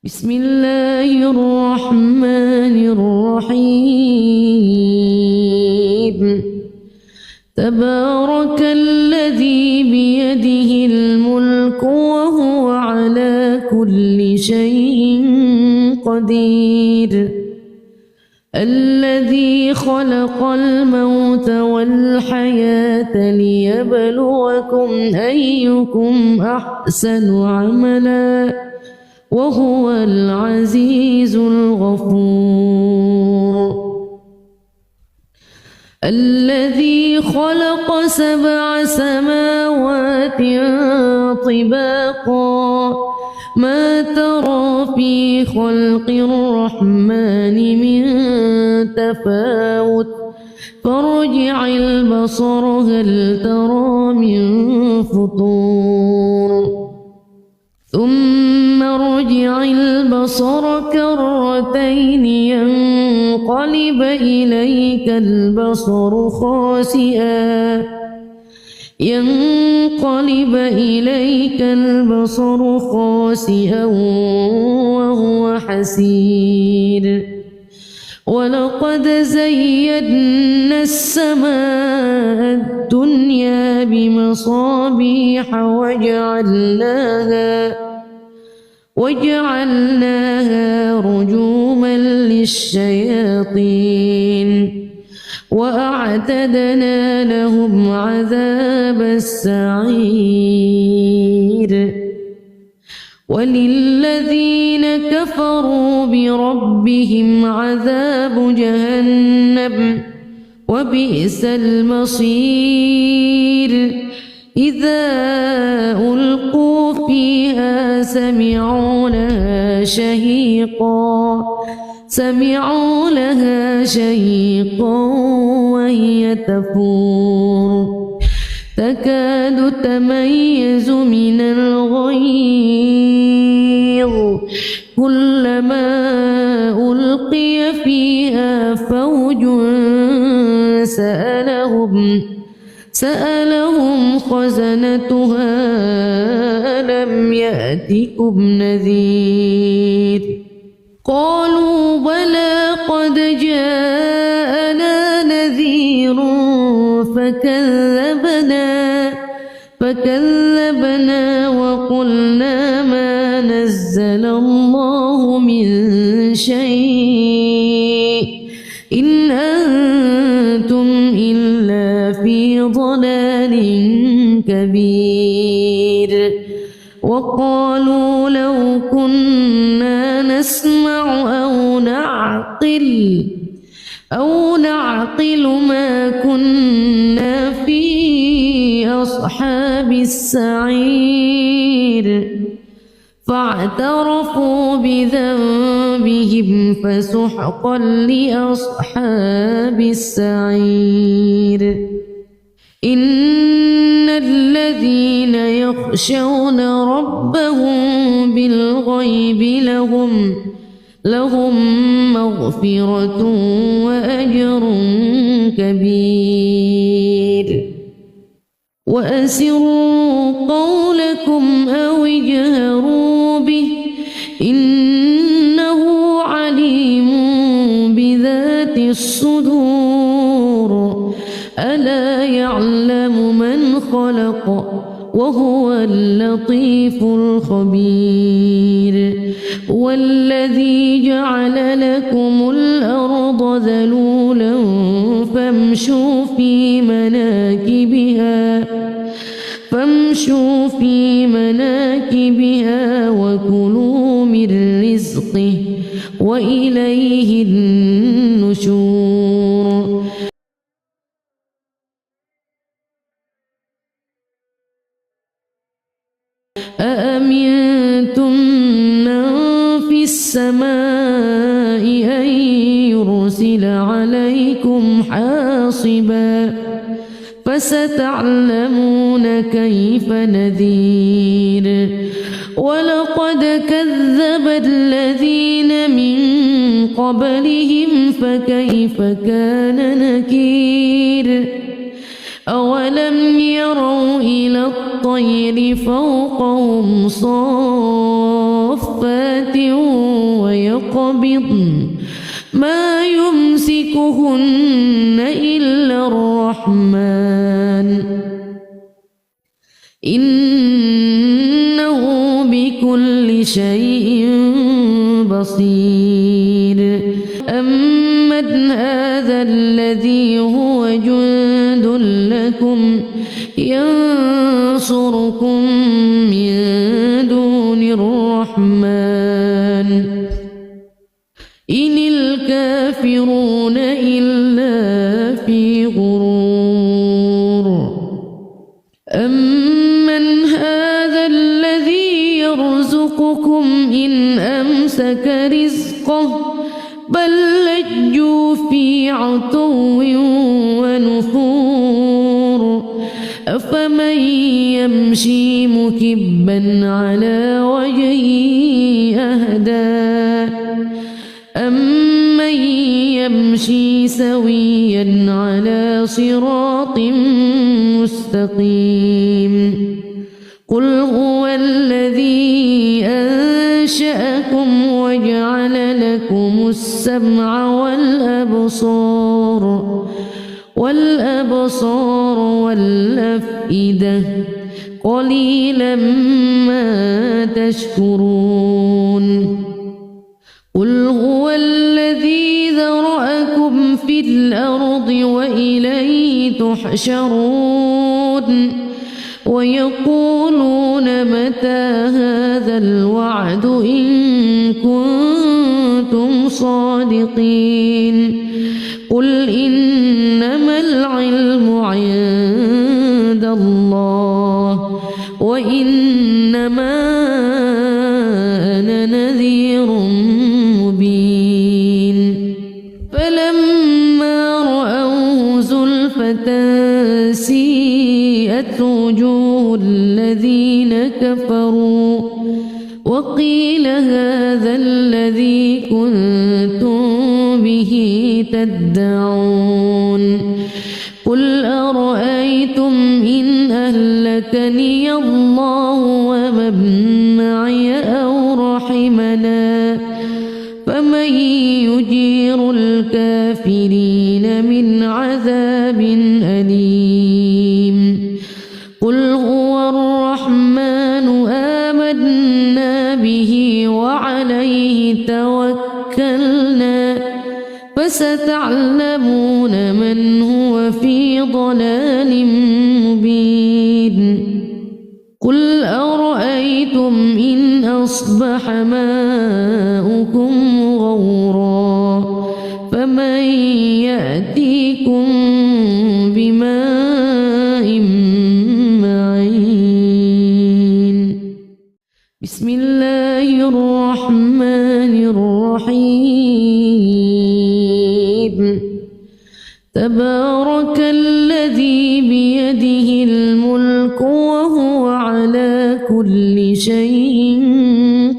بسم الله الرحمن الرحيم. تبارك الذي بيده الملك وهو على كل شيء قدير. الذي خلق الموت والحياة ليبلوكم أيكم أحسن عملا وهو العزيز الغفور. الذي خلق 7 سماوات طباقا ما ترى في خلق الرحمن من تفاوت فارجع البصر هل ترى من فطور ثم ارجع البصر كرتين ينقلب إليك البصر خاسئا وهو حسير. ولقد زينا السماء الدنيا بمصابيح وجعلناها رجوما للشياطين وأعتدنا لهم عذاب السعير. وللذين كفروا بربهم عذاب جهنم وبئس المصير. إذا ألقوا فيها سمعوا لها شهيقا وهي تفور تكاد تميز من الغيظ كلما ألقي فيها فوج سألهم خزنتها ألم يأتكم نذير قالوا بلى قد جاءنا نذير فكذبنا وقلنا ما نزل الله من شيء إن أنتم إلا في ضلال كبير. وقالوا لو كنا نسمع أو نعقل ما كنا في أصحاب السعير فاعترفوا بذنبهم فسحقا لأصحاب السعير. إن الذين يخشون ربهم بالغيب لهم مغفرة وأجر كبير. وأسروا قولكم أو اجهروا به إنه عليم بذات الصدور. ألا يعلم من خلق وهو اللطيف الخبير. والذي جعل لكم الأرض ذلولا فامشوا في مناكبها وكلوا من رزقه وإليه النشور. أأمنتم من في السماء أن يرسل عليكم حاصبا فستعلمون كيف نذير. ولقد كذب الذين من قبلهم فكيف كان نكير. أولم يروا إلى الطير فوقهم صافات ويقبضن ما يمسكهن إلا الرحمن إنه بكل شيء بصير أمن هذا الذي هو جند لكم ينصركم من دون الرحمن إن الكافرون إلا في غرور أمن هذا الذي يرزقكم إن أمسك رزقه بل لجوا في عتو ونفور أفمن يمشي مكبا على وجهه أهدى أمن يمشي سويا على صراط مستقيم قل هو الذي أنشأكم وجعل لكم السمع والأبصار والأفئدة قليلا ما تشكرون قل هو الذي ذرأكم في الأرض وإليه تحشرون ويقولون متى هذا الوعد إن كنتم صادقين قل إنما العلم عند الله وإنما أنا نذير مبين فلما رأوه زلفة سيئت وجوه الذين كفروا وقيل هذا الذي كنتم به تدعون قل أرأيتم إن أهلكني الله ومن معي أو رحمنا فمن يجير الكافرين من عذاب أليم قل هو الرحمن آمنا به وعليه توكلنا فستعلمون من هو في ضلال مبين قل أرأيتم إن أصبح ماؤكم غورا فمن يأتيكم بماء معين بسم الله الرحمن الرحيم تبارك الذي بيده الملك وهو على كل شيء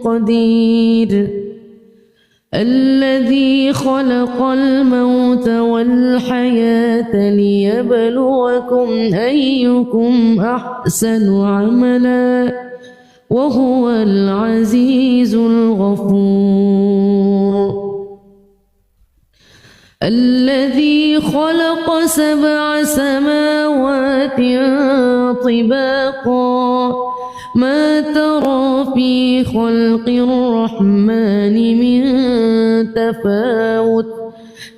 قدير الذي خلق الموت والحياة ليبلوكم أيكم أحسن عملا وهو العزيز الغفور الذي خلق 7 سماوات طباقا ما ترى في خلق الرحمن من تفاوت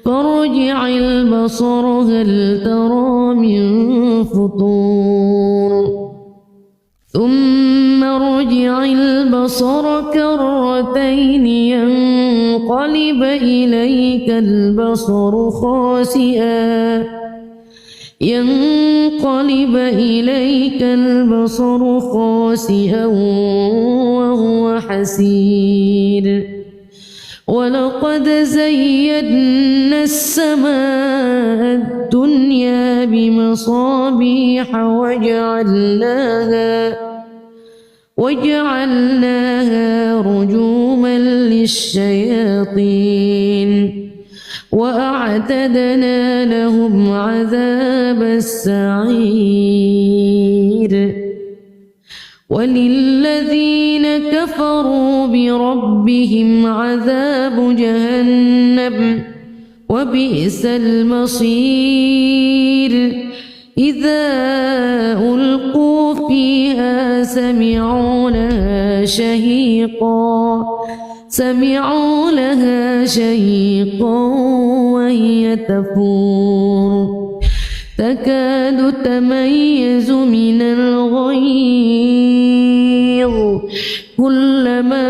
فارجع البصر هل ترى من فطور ثم ارجع البصر كرتين ينقلب إليك البصر خاسئا وهو حسير ولقد زينا السماء الدنيا بمصابيح وجعلناها رجوما للشياطين وأعتدنا لهم عذاب السعير وللذين كفروا بربهم عذاب جهنم وبئس المصير إذا ألقوا فيها سمعوا لها شهيقا وهي تفور تكاد تميز من الغيظ كلما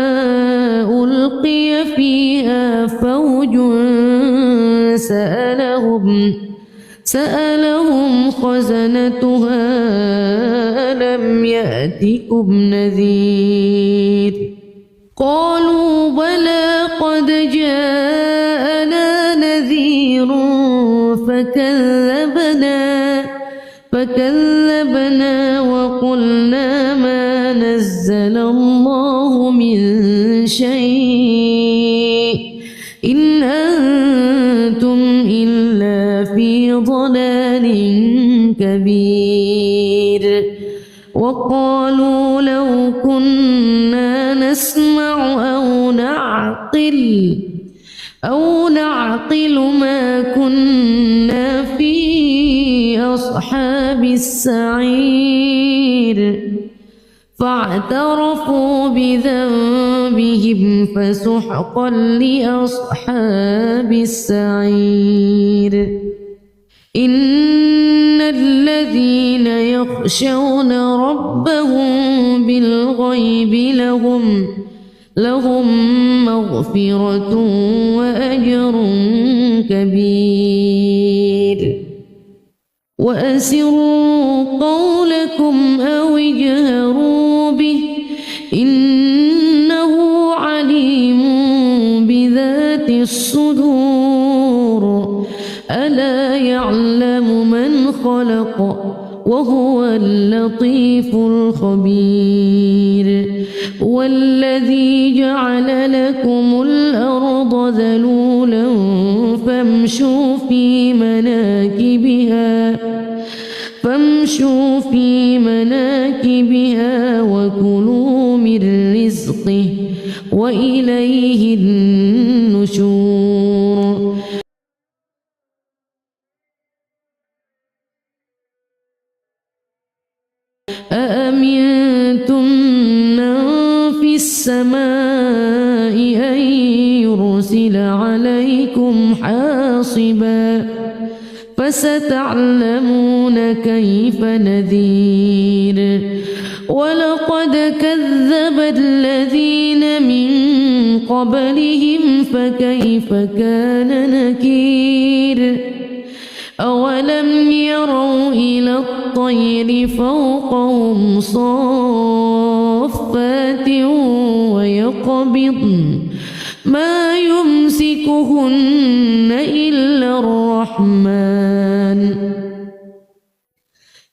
ألقي فيها فوج سألهم خزنتها ألم يأتكم نذير قالوا بلى قد جاءنا نذير فكذبنا وقلنا ما نزل الله من شيء إن أنتم إلا في ضلال كبير وقالوا لو كنا نسمع أو نعقل ما كنا في أصحاب السعير فاعترفوا بذنبهم فسحقا لأصحاب السعير إن الذين يخشون ربهم بالغيب لهم مغفرة وأجر كبير وأسروا قولكم أو اجهروا به إنه عليم بذات الصدور ألا يعلم من خلق وهو اللطيف الخبير والذي جعل لكم الأرض ذلولا فامشوا في مناكبها وكلوا من رزقه وإليه النشور أأمنتم من في السماء أن يرسل عليكم حاصبا فستعلمون كيف نذير ولقد كذب الذين من قبلهم فكيف كان نكير أولم يروا إلى الطير فوقهم صافات ويقبضن ما يمسكهن إلا الرحمن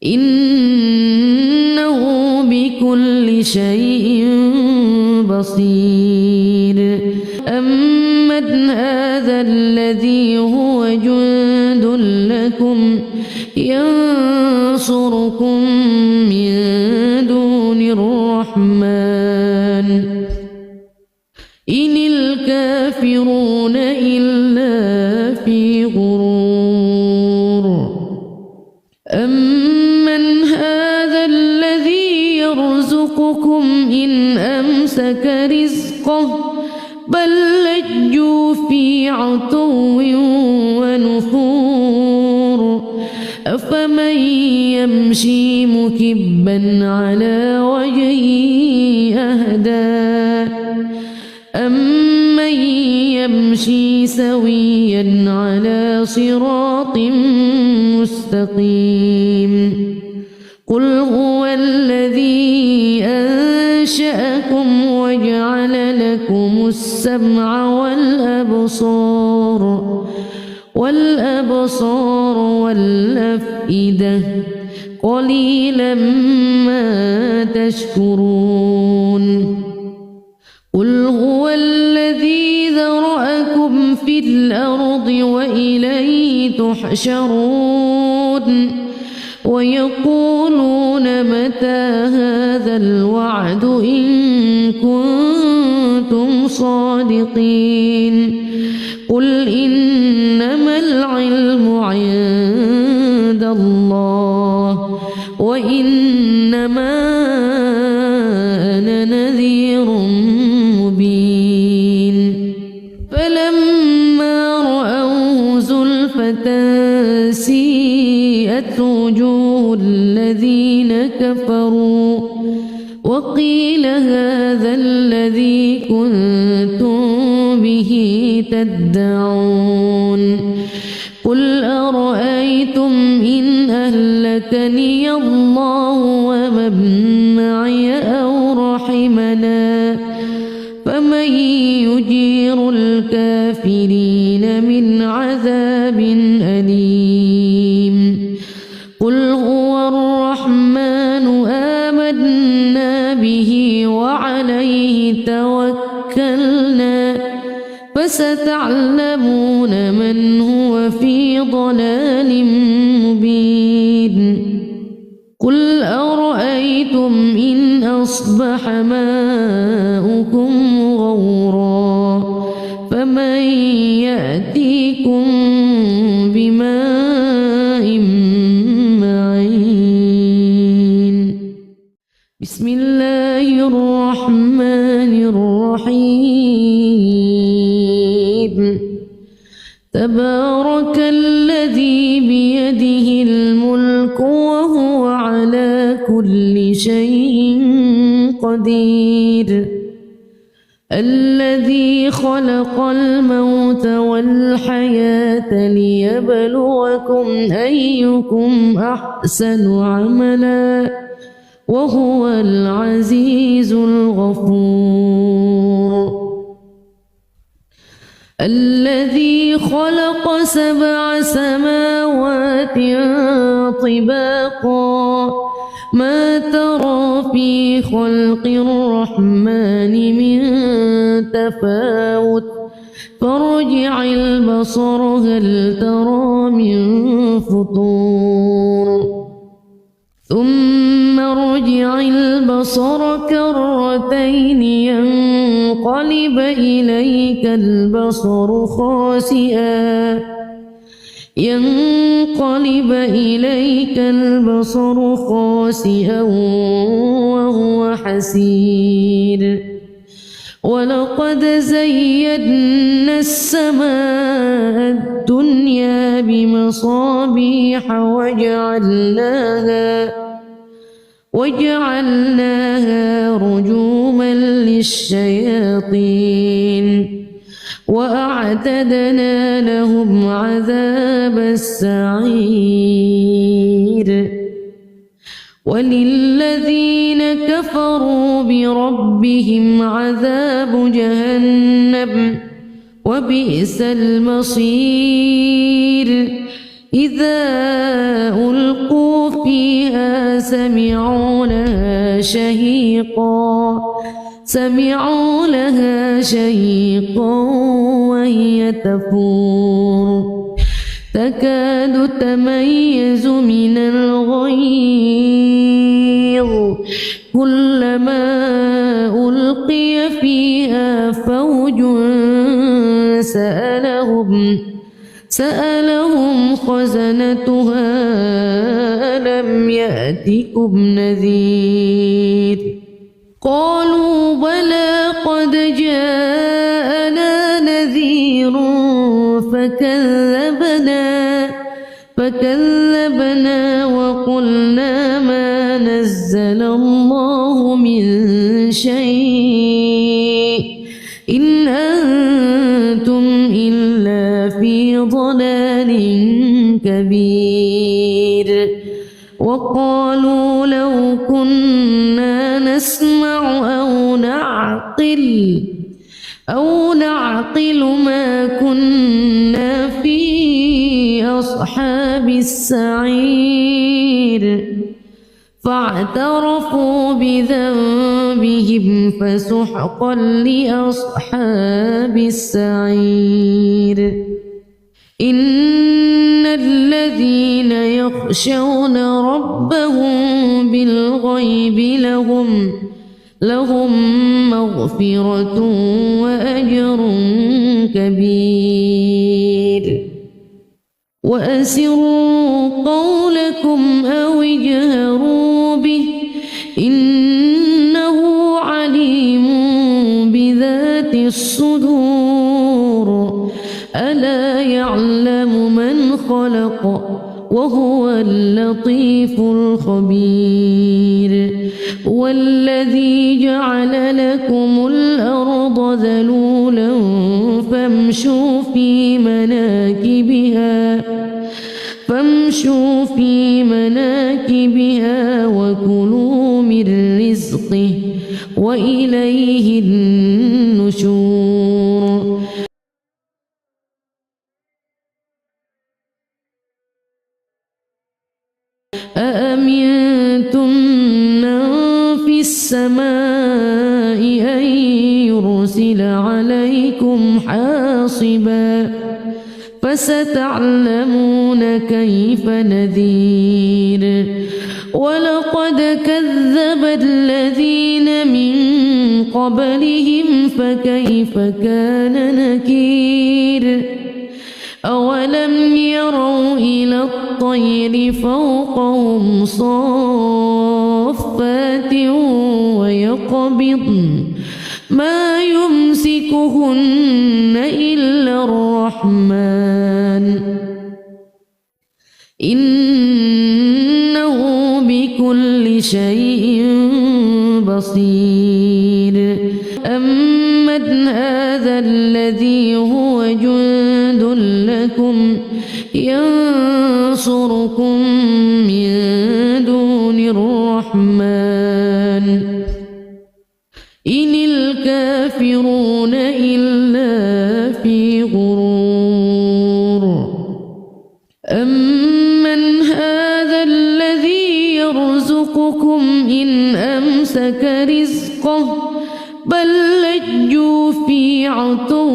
إنه بكل شيء بصير أمن هذا الذي هو جند لكم ينصركم من دون الرحمن إن الكافرون إلا في غرور أمن هذا الذي يرزقكم إن أمسك رزقه بل لجوا في عتو ونفور أفمن يمشي مكبا على وجهه أهدى أمن يمشي سويا على صراط مستقيم قل هو الذي أنشأكم وجعل لكم السمع والأبصار والأفئدة قليلا ما تشكرون قل هو الذي ذرأكم في الأرض وإليه تحشرون ويقولون متى هذا الوعد إن كنتم صادقين قل إنما العلم عند الله وإنما أنا نذير مبين فلما رأوه زلفة سيئت وجوه الذين كفروا وقيل هذا الذي كنتم به تدعون قل أرأيتم إن أهلكني الله ومن معي أو رحمنا فمن يجير الكافرين من عذاب أليم قل هو الرحمن آمنا به وعليه توكلنا فستعلمون من هو في ضلال مبين قل أرأيتم إن أصبح ماؤكم غورا فمن يأتيكم بماء معين بسم الله الرحمن الرحيم تبارك الذي بيده الملك وهو على كل شيء قدير الذي خلق الموت والحياة ليبلوكم أيكم أحسن عملا وهو العزيز الغفور الذي خلق 7 سماوات طباقا ما ترى في خلق الرحمن من تفاوت فارجع البصر هل ترى من فطور ثم ارجع البصر كرتين ينقلب إليك البصر خاسئا وهو حسير ولقد زينا السماء الدنيا بمصابيح وجعلناها رجوما للشياطين وأعتدنا لهم عذاب السعير وللذين كفروا بربهم عذاب جهنم وبئس المصير إذا ألقوا فيها سمعوا لها شهيقا وهي تفور تكاد تميز من الغيظ كلما ألقي فيها فوج سألهم خزنتها ألم يأتكم نذير قالوا بلى قد جاءنا نذير فكذبنا وقلنا ما نزل الله من شيء إن أنتم إلا في ضلال كبير وقالوا لو كنا نسمع أو نعقل ما كنا في أصحاب السعير فاعترفوا بذنبهم فسحقا لأصحاب السعير إن الذين يخشون ربهم بالغيب لهم مغفرة وأجر كبير وأسروا قولكم أو اجهروا به إنه عليم بذات الصدور ألا يعلم من خلق وهو اللطيف الخبير والذي جعل لكم الأرض ذلولا فامشوا في مناكبها وكلوا من رزقه وإليه النشور أأمنتم من في السماء أن يرسل عليكم حاصبا فستعلمون كيف نذير ولقد كذب الذين من قبلهم فكيف كان نكير أولم يروا إلى الطير فوقهم صافات ويقبضن ما يمسكهن إلا الرحمن إنه بكل شيء بصير أمن هذا الذي هو جند لكم ينصركم من دون الرحمن إن الكافرون إلا في غرور أمن هذا الذي يرزقكم إن أمسك رزقه بل لجوا في عتو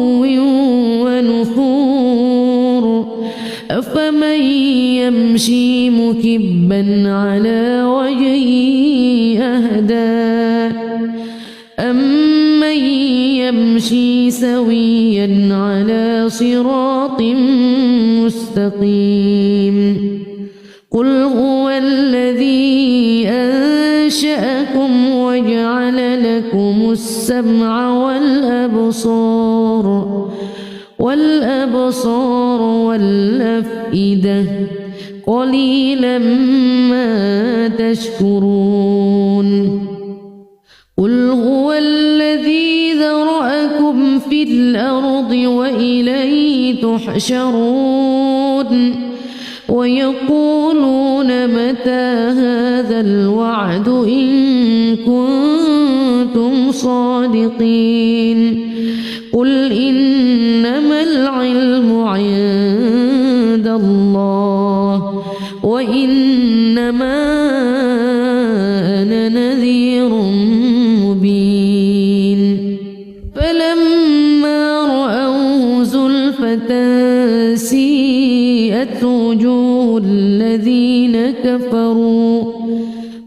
ونفور أفمن يمشي مكبا على وجهه أهدى أمن يمشي سويا على صراط مستقيم قل هو الذي أنشأكم وجعل لكم السمع والأبصار والأفئدة قليلا ما تشكرون قل هو الذي ذرأكم في الأرض وإليه تحشرون ويقولون متى هذا الوعد إن كنتم صادقين قل إنما العلم عند الله وإنما أنا نذير مبين فلما رأوه زلفة سيئت وجوه الذين كفروا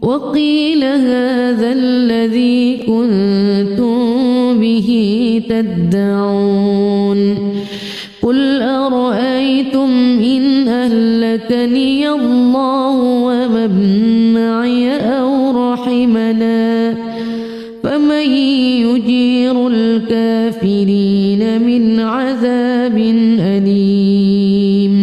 وقيل هذا الذي كنتم به تدعون قل أرأيتم إن أهلكني الله ومن معي أو رحمنا فمن يجير الكافرين من عذاب أليم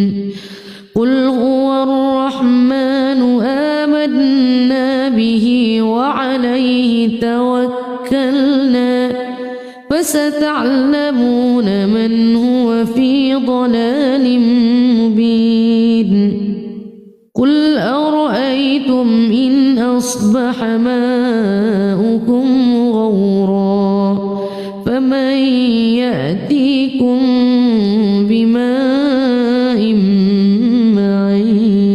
قل هو الرحمن آمنا به وعليه توكلنا فستعلمون من هو في ضلال مبين قل أرأيتم إن أصبح ماؤكم غورا فمن يأتيكم بماء معين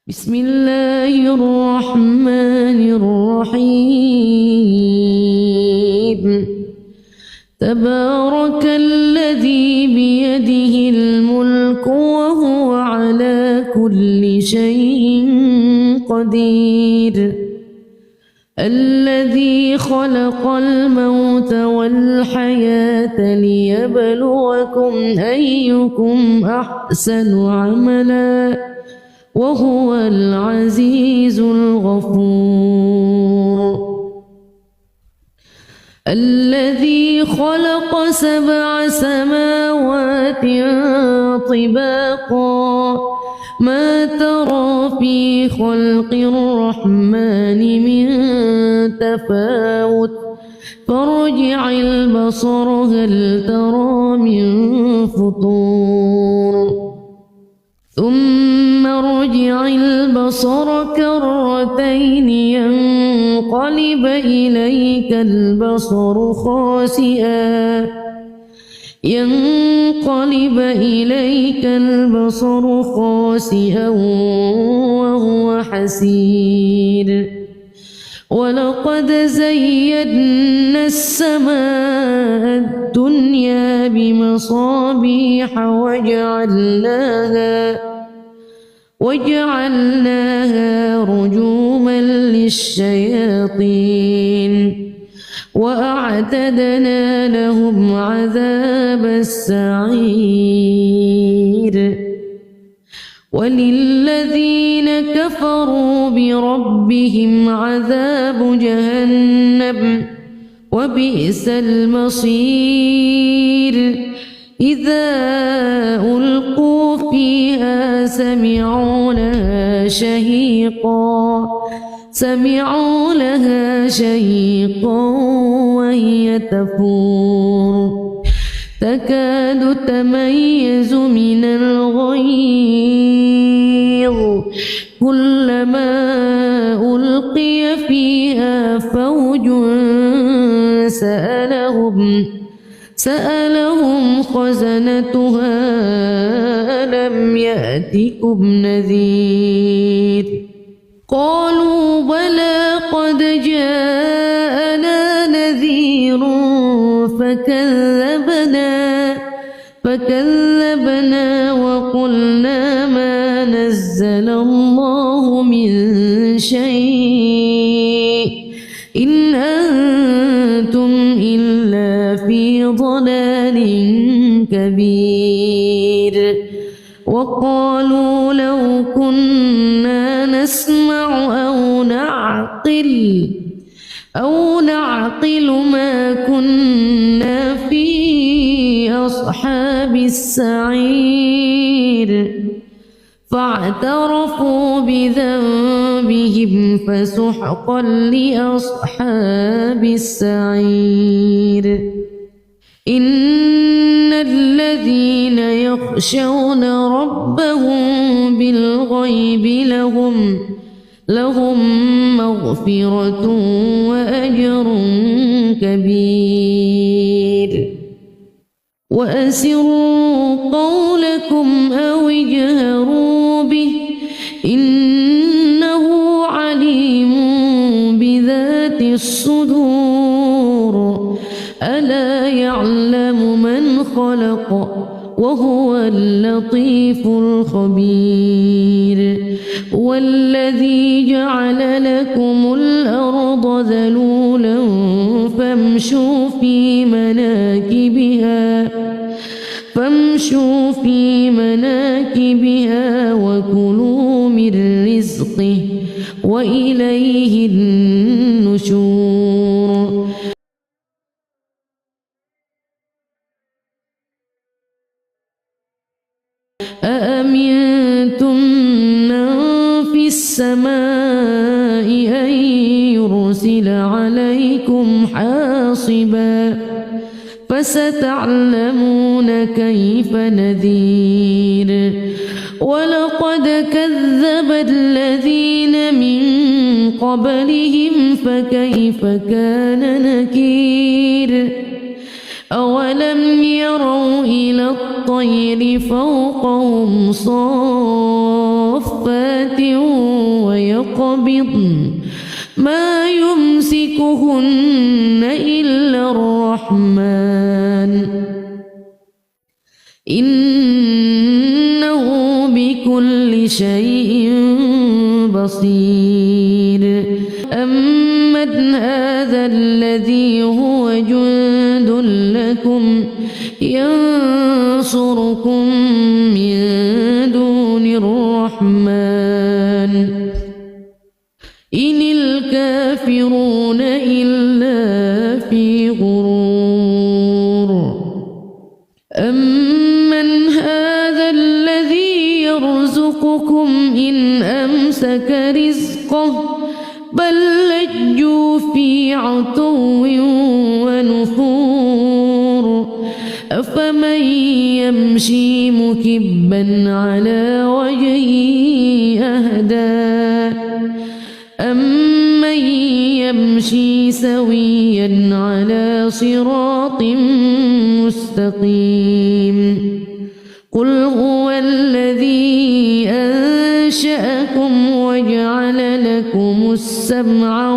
بسم الله تبارك الذي بيده الملك وهو على كل شيء قدير الذي خلق الموت والحياة ليبلوكم أيكم أحسن عملا وهو العزيز الغفور الذي خلق 7 سماوات طباقا ما ترى في خلق الرحمن من تفاوت فارجع البصر هل ترى من فطور ثم ارجع البصر كرتين ينقلب إليك البصر خاسئا وهو حسير ولقد زينا السماء الدنيا بمصابيح وجعلناها رجوما للشياطين وأعتدنا لهم عذاب السعير وللذين كفروا بربهم عذاب جهنم وبئس المصير إذا ألقوا فيها سمعوا لها شهيقا وهي تفور تكاد تميز من الغيظ كلما ألقي فيها فوج سألهم خزنتها ألم يأتكم نذير قالوا بلى قد جاءنا نذير فكذبنا وقلنا ما نزل الله من شيء إن أنتم إلا في ضلال كبير وقالوا لو كنا نسمع أو نعقل ما كنا في أصحاب السعير فاعترفوا بذنبهم فسحقا لأصحاب السعير إن الذين يخشون ربهم بالغيب لهم مغفرة وأجر كبير وأسروا قولكم أو اجهروا به إنه عليم بذات الصدور ألا يعلم من خلق وهو اللطيف الخبير والذي جعل لكم الأرض ذلولا فامشوا في مناكبها وكلوا من رزقه وإليه النشور أأمنتم من في السماء أن يرسل عليكم حاصبا فستعلمون كيف نذير ولقد كذب الذين من قبلهم فكيف كان نكير أولم يروا إلى الطير فوقهم صافات ويقبضن ما يمسكهن إلا الرحمن إنه بكل شيء بصير أمن هذا الذي هو جند لكم ينصركم من دون الرحمن إن الكافرون إلا في غرور أمن هذا الذي يرزقكم إن أمسك رزقه بل لجوا في عتو ونفور أفمن يمشي مكبا على وجهه أهدى أمن يمشي سويا على صراط مستقيم قل هو الذي أنشأكم وجعل لكم السمع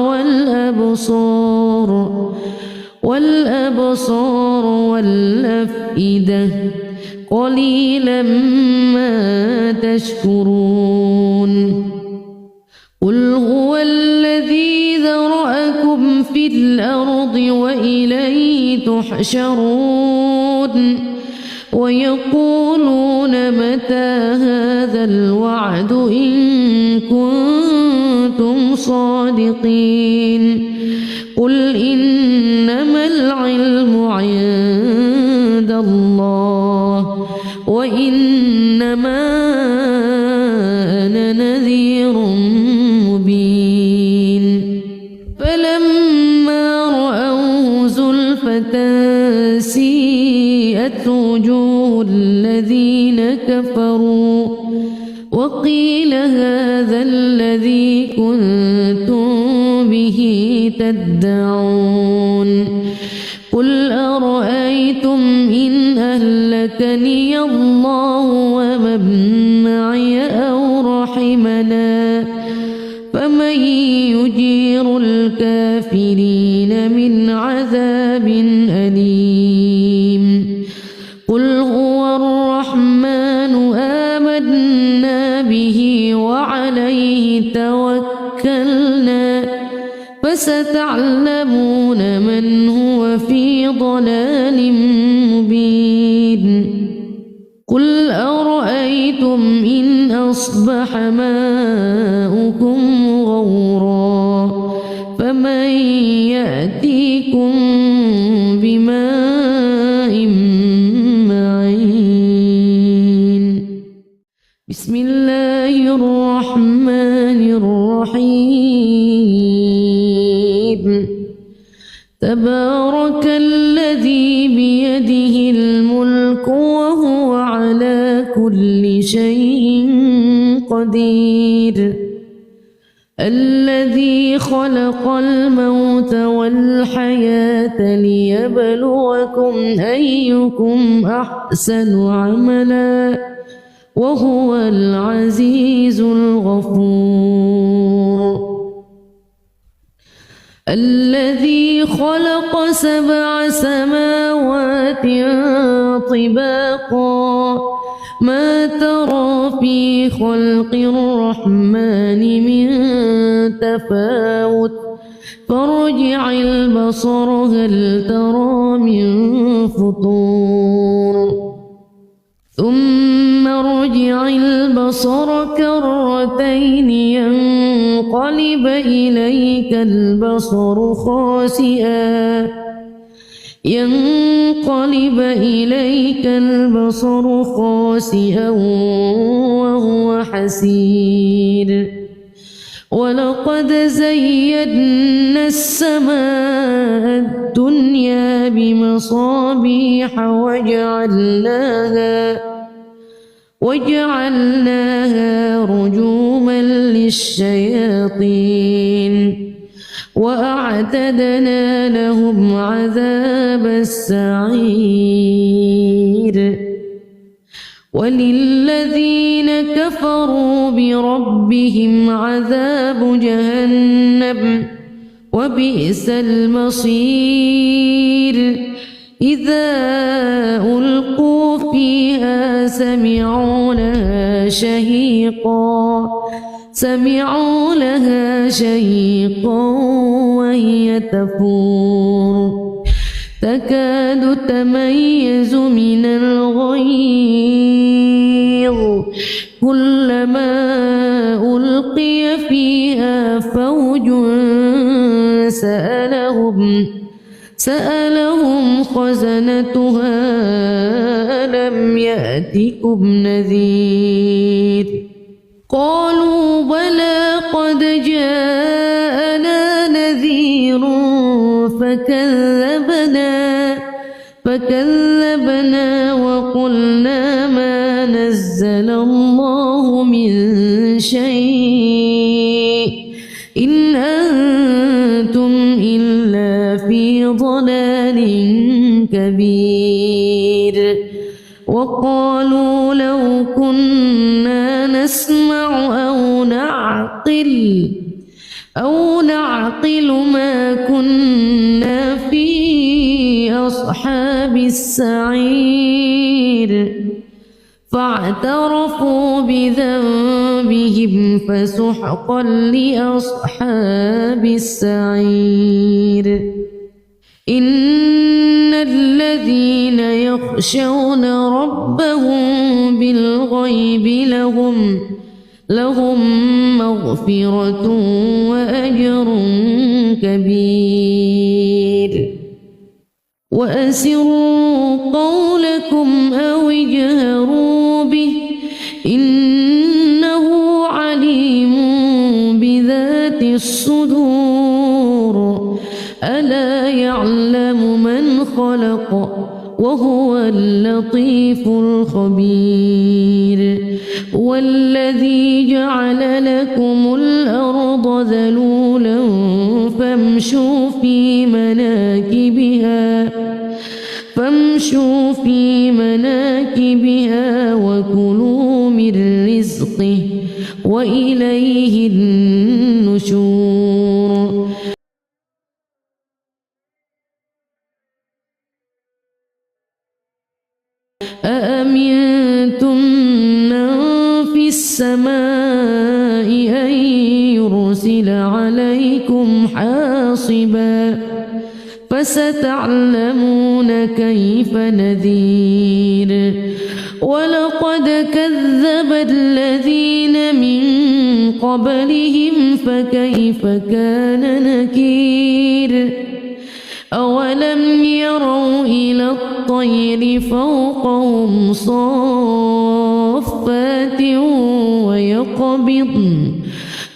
والأبصار والأفئدة قليلا ما تشكرون قل هو الذي ذرأكم في الأرض وإليه تحشرون ويقولون متى هذا الوعد إن كنتم صادقين قل إنما العلم عند الله وإنما أنا نذير مبين فلما رأوه زلفة سيئت وجوه الذين كفروا وقيل هذا الذي كنتم به تدعون قل أرأيتم إن أهلكني الله ومن معي أو رحمنا فمن يجير الكافرين من عذاب أليم قل هو الرحمن آمنا به وعليه توكلنا فستعلمون من هو في ضلال مبين قل أرأيتم إن أصبح ماؤكم غورا فمن يأتيكم بماء معين بسم الله الرحمن الرحيم تبارك الذي بيده الملك وهو على كل شيء قدير الذي خلق الموت والحياة ليبلوكم أيكم أحسن عملا وهو العزيز الغفور الذي خلق 7 سماوات طباقا ما ترى في خلق الرحمن من تفاوت فارجع البصر هل ترى من فطور ثم ارجع البصر كرتين ينقلب إليك البصر خاسئا وهو حسير ولقد زينا السماء الدنيا بمصابيح وجعلناها رجوما للشياطين وأعتدنا لهم عذاب السعير وللذين كفروا بربهم عذاب جهنم وبئس المصير إذا ألقوا فيها سمعوا لها شهيقا وهي تفور تكاد تميز من الغيظ كلما ألقي فيها فوج سألهم خزنتها ألم يأتكم نذير قالوا بلى قد جاءنا نذير فكذبنا وقلنا ما نزل الله من شيء إن أنتم إلا في ضلال كبير وقالوا لو كنا نسمع أو نعقل ما كنا في أصحاب السعير فاعترفوا بذنبهم فسحقا لأصحاب السعير إن الذين يخشون ربهم بالغيب لهم مغفرة وأجر كبير وأسروا قولكم أو اجهروا به إنه عليم بذات الصدور ألا يعلم من خلق وهو اللطيف الخبير والذي جعل لكم الأرض ذلولا فامشوا في مناكبها وكلوا من رزقه وإليه النشور أأمنتم من في السماء أن يرسل عليكم حاصبا فستعلمون كيف نذير ولقد كذب الذين من قبلهم فكيف كان نكير أولم يروا إلى الطير فوقهم صافات ويقبضن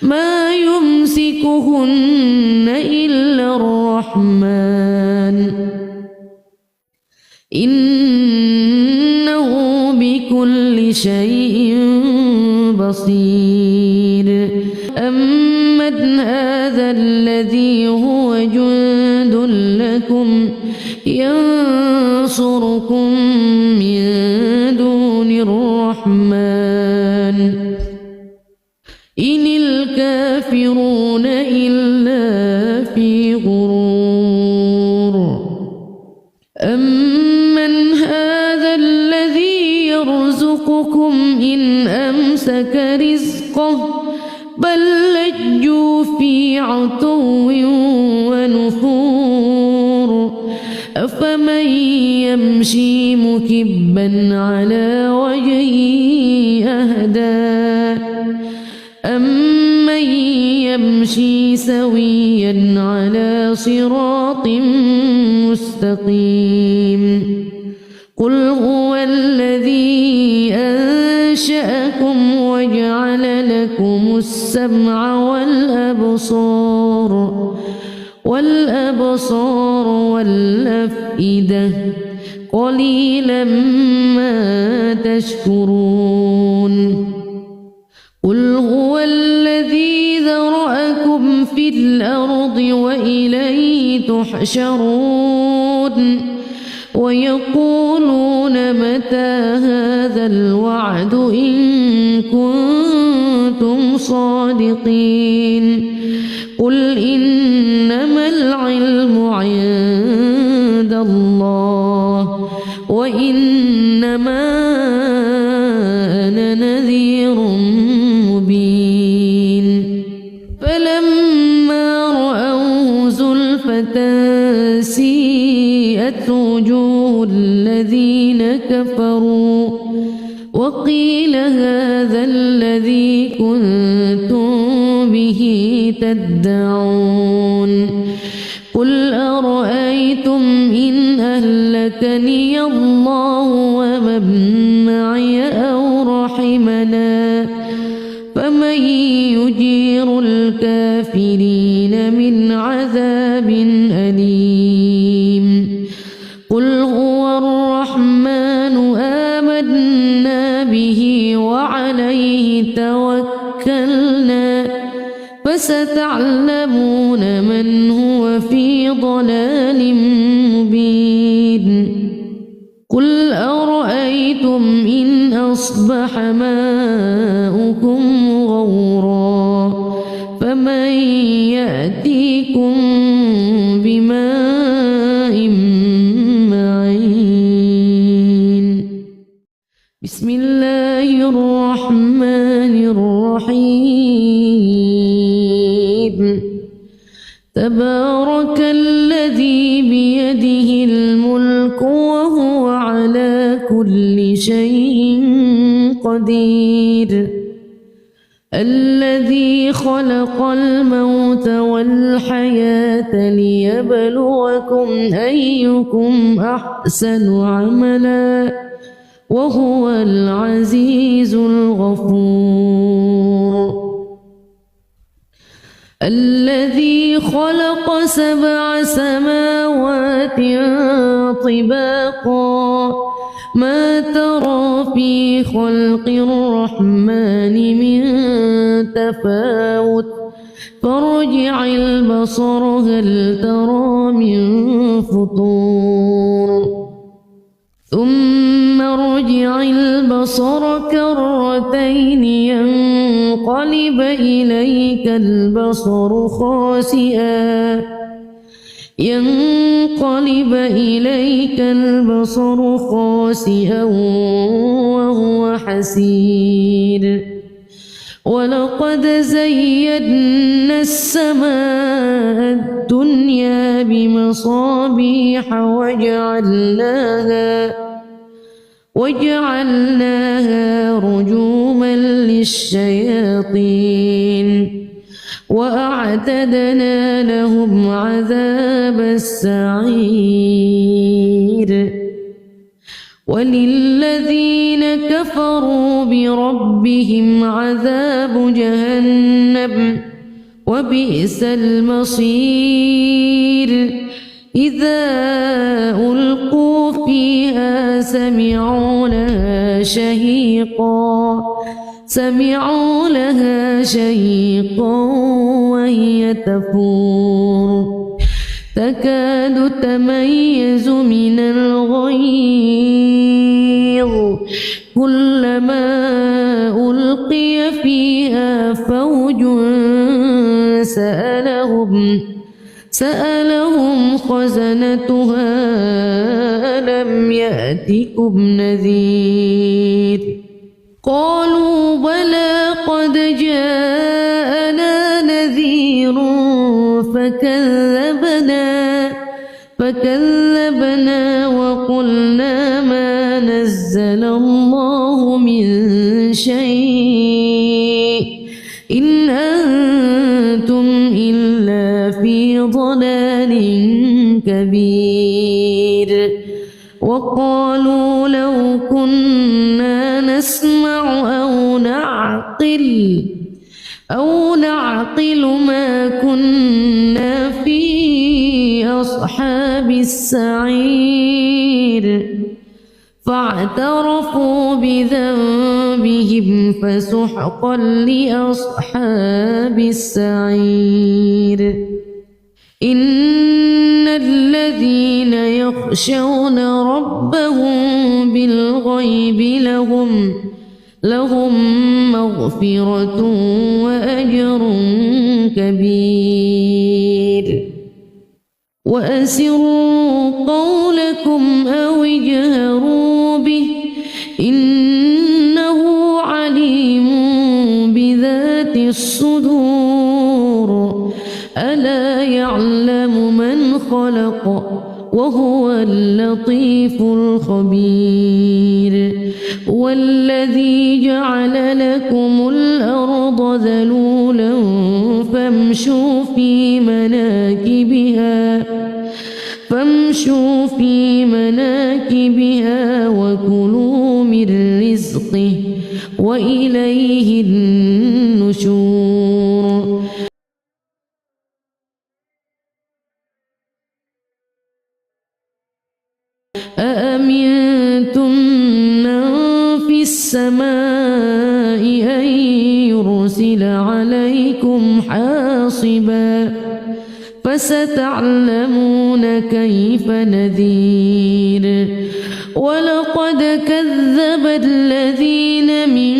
ما يمسكهن إلا الرحمن إنه بكل شيء بصير أمن هذا الذي هو جند لكم ينصركم من دون الرحمن إن الكافرون إلا في غرور أمن هذا الذي يرزقكم إن أمسك رزقه بل لجوا في عتو ونفور أفمن يمشي مكبا على وجهه أهدى أمن يمشي سويا على صراط مستقيم قل هو الذي أنشأكم وجعل لكم السمع والأبصار والأفئدة قليلا ما تشكرون قل هو الذي ذرأكم في الأرض وإليه تحشرون ويقولون متى هذا الوعد إن كنتم صادقين قل إنما العلم عند الله وإنما أنا نذير مبين فلما رأوه زلفة سيئت وجوه الذين كفروا وقيل هذا الذي كنتم به تدعون قل أرأيتم إن أهلكني الله ومن معي أو رحمنا فمن يجير الكافرين من عذاب أليم قل هو الرحمن آمنا به وعليه توكلنا فستعلمون من هو في ضلال مبين قل أرأيتم إن أصبح ماؤكم غورا فمن يأتيكم بماء معين بسم الله الرحمن الرحيم تبارك الذي بيده الملك وهو على كل شيء قدير الذي خلق الموت والحياة ليبلوكم أيكم أحسن عملا وهو العزيز الغفور الذي خلق 7 سماوات طباقا ما ترى في خلق الرحمن من تفاوت فارجع البصر هل ترى من فطور ثم ارجع البصر كرتين ينقلب إليك البصر خاسئا وهو حسير ولقد زينا السماء الدنيا بمصابيح وجعلناها رجوما للشياطين وأعتدنا لهم عذاب السعير وللذين كفروا بربهم عذاب جهنم وبئس المصير إذا ألقوا فيها سمعوا لها شهيقا وهي تفور تكاد تميز من الغيظ كلما ألقي فيها فوج سألهم خزنتها ألم يأتكم نذير قالوا بلى قد جاءنا نذير فكذبنا وقلنا ما نزل الله من شيء إن أنتم إلا في ضلال كبير وقالوا لو كنا نسمع أو نعقل ما كنا في أصحاب السعير فاعترفوا بذنبهم فسحقا لأصحاب السعير إن الذين يخشون ربهم بالغيب لهم مغفرة وأجر كبير وأسروا قولكم أو اجهروا به إنه عليم بذات الصدور ألا يعلم من خلق وهو اللطيف الخبير والذي جعل لكم الأرض ذلولا فامشوا في مناكبها وكلوا من رزقه وإليه النشور أأمنتم من في السماء أن يرسل عليكم حاصبا فستعلمون كيف نذير ولقد كذب الذين من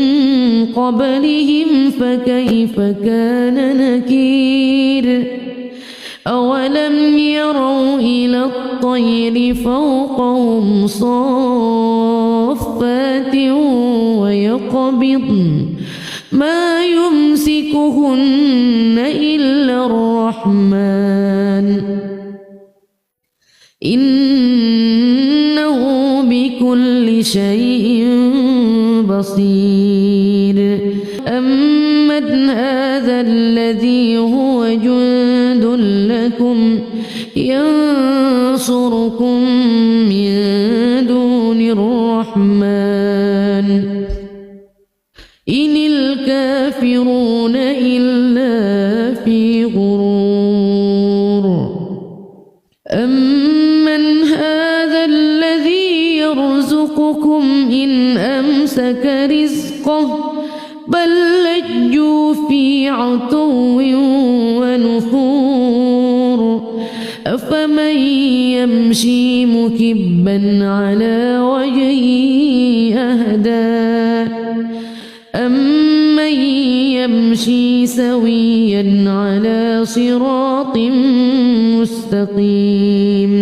قبلهم فكيف كان نكير أولم يروا إلى الطير فوقهم صافات ويقبضن ما يمسكهن إلا الرحمن إنه بكل شيء بصير أمن هذا الذي هو جند لكم ينصركم من دون الرحمن إن الكافرون إلا في غرور أمن هذا الذي يرزقكم إن أمسك رزقه بل لجوا في عتو ونفور أفمن يمشي مكبا على وجهه أهدى أمن يمشي سويا على صراط مستقيم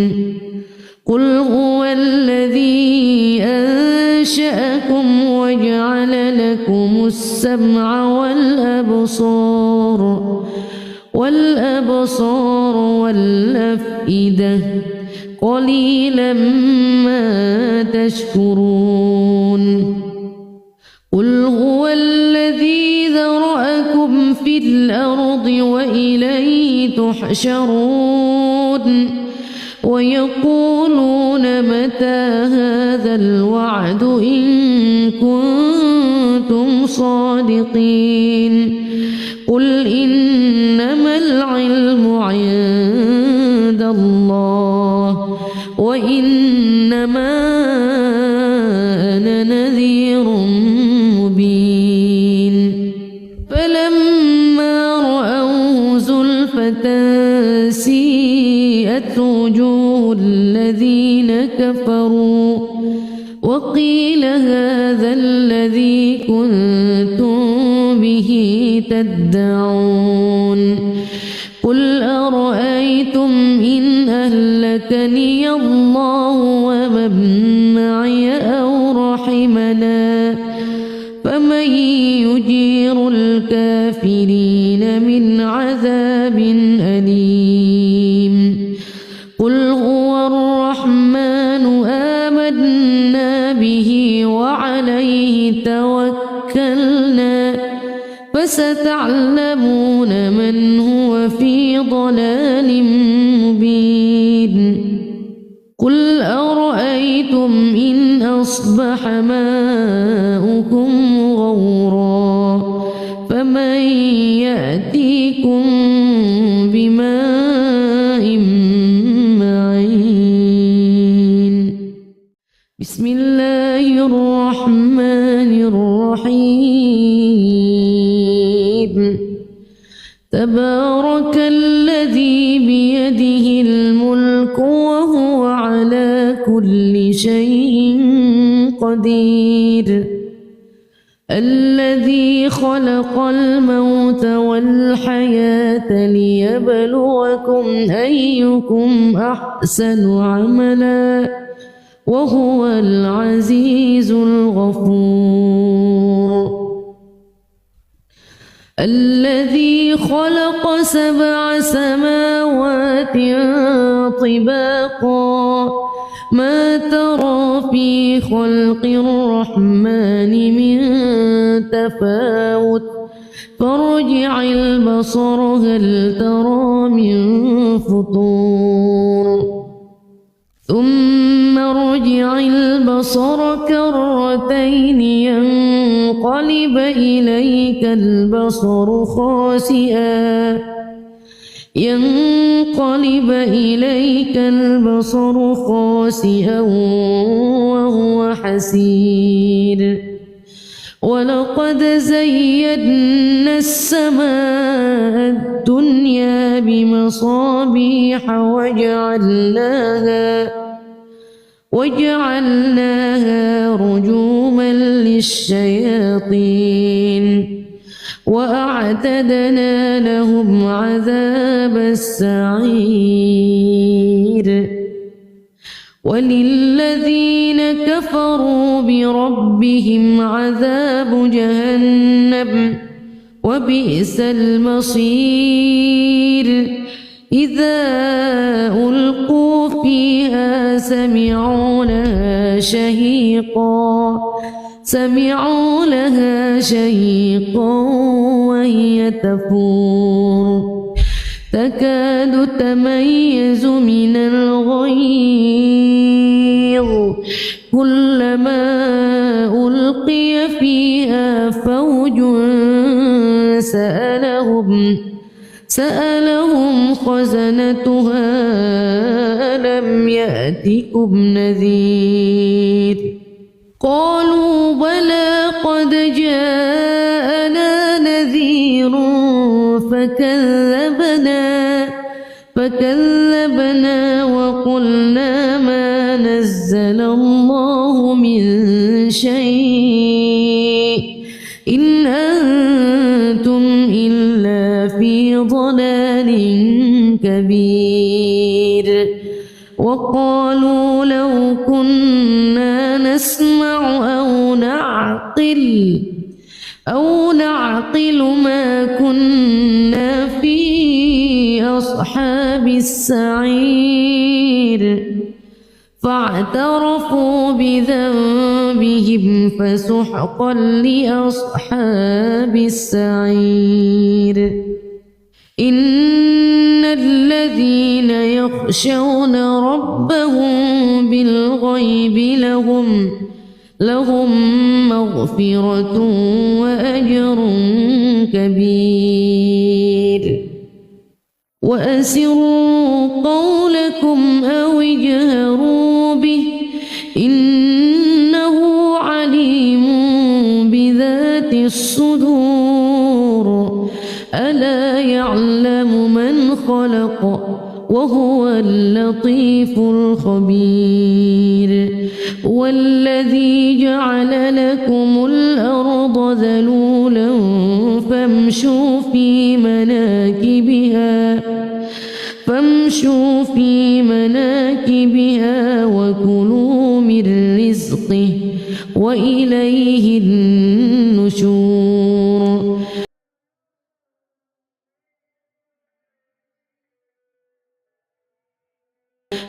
قل هو الذي أنشأكم وجعل لكم السمع والأبصار والأفئدة قليلا ما تشكرون قل هو الذي ذرأكم في الأرض وإليه تحشرون ويقولون متى هذا الوعد إن كنتم صادقين قل إنما العلم عند الله وإنما أنا نذير مبين فلما رأوه زلفة سيئت وجوه الذين كفروا وقيل هذا الذي كنتم به تدعون قل أرأيتم إن أهلكني الله ومن معي أو رحمنا فمن يجير الكافرين من عذاب أليم قل هو الرحمن آمنا به وعليه توكلنا فستعلمون من هو في ضلال مبين قل أرأيتم إن أصبح ماؤكم غورا فمن يأتيكم بماء معين بسم الله الرحمن الرحيم تبارك الذي بيده الملك وهو على كل شيء قدير الذي خلق الموت والحياة ليبلوكم أيكم أحسن عملا وهو العزيز الغفور الذي خلق 7 سماوات طباقا ما ترى في خلق الرحمن من تفاوت فارجع البصر هل ترى من فطور ثم ارجع البصر كرتين ينقلب إليك البصر خاسئا وهو حسير ولقد زينا السماء الدنيا بمصابيح وجعلناها رجوما للشياطين وأعتدنا لهم عذاب السعير وللذين كفروا بربهم عذاب جهنم وبئس المصير إذا ألقوا فيها سمعوا لها شهيقا وهي تفور تكاد تميز من الغيظ كلما ألقي فيها فوج سألهم خزنتها ألم يأتكم نذير قالوا بلى قد جاءنا نذير فكذبنا وقلنا ما نزل الله من شيء إن أنتم إلا في ضلال كبير وقالوا لو كنا نسمع أو نعقل ما كنا في أصحاب السعير فاعترفوا بذنبهم فسحقا لأصحاب السعير إن الذين يخشون ربهم بالغيب لهم مغفرة وأجر كبير وأسروا قولكم أو اجهروا به إنه عليم بذات الصدور ألا يعلم من خلق وهو اللطيف الخبير والذي جعل لكم الأرض ذلولا فامشوا في مناكبها وكلوا من رزقه وإليه النشور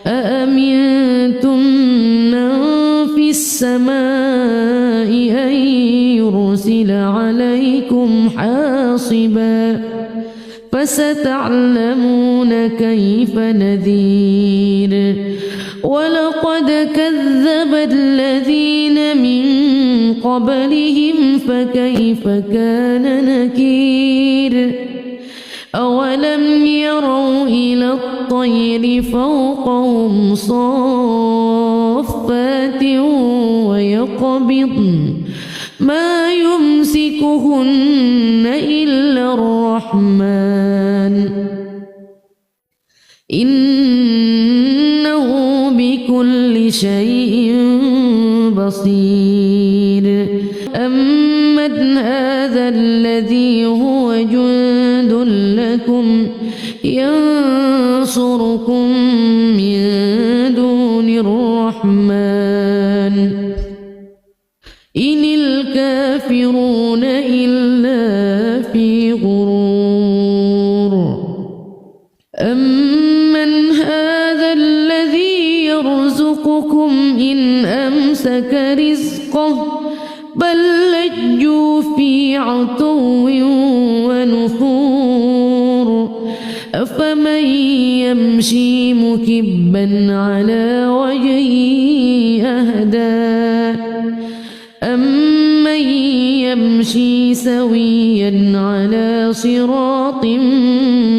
أأمنتم من في السماء أن يرسل عليكم حاصبا فستعلمون كيف نذير ولقد كذب الذين من قبلهم فكيف كان نكير أولم يروا إلى الطير فوقهم صافات ما يمسكهن إلا الرحمن إنه بكل شيء بصير أمن هذا الذي هو جند لكم ينصركم من دون الرحمن إن الكافرون إلا في غرور أمن هذا الذي يرزقكم إن أمسك رزقه بل لجوا في عتو ونفور أفمن يمشي مكبا على وجهه أهدى أمن يمشي سويا على صراط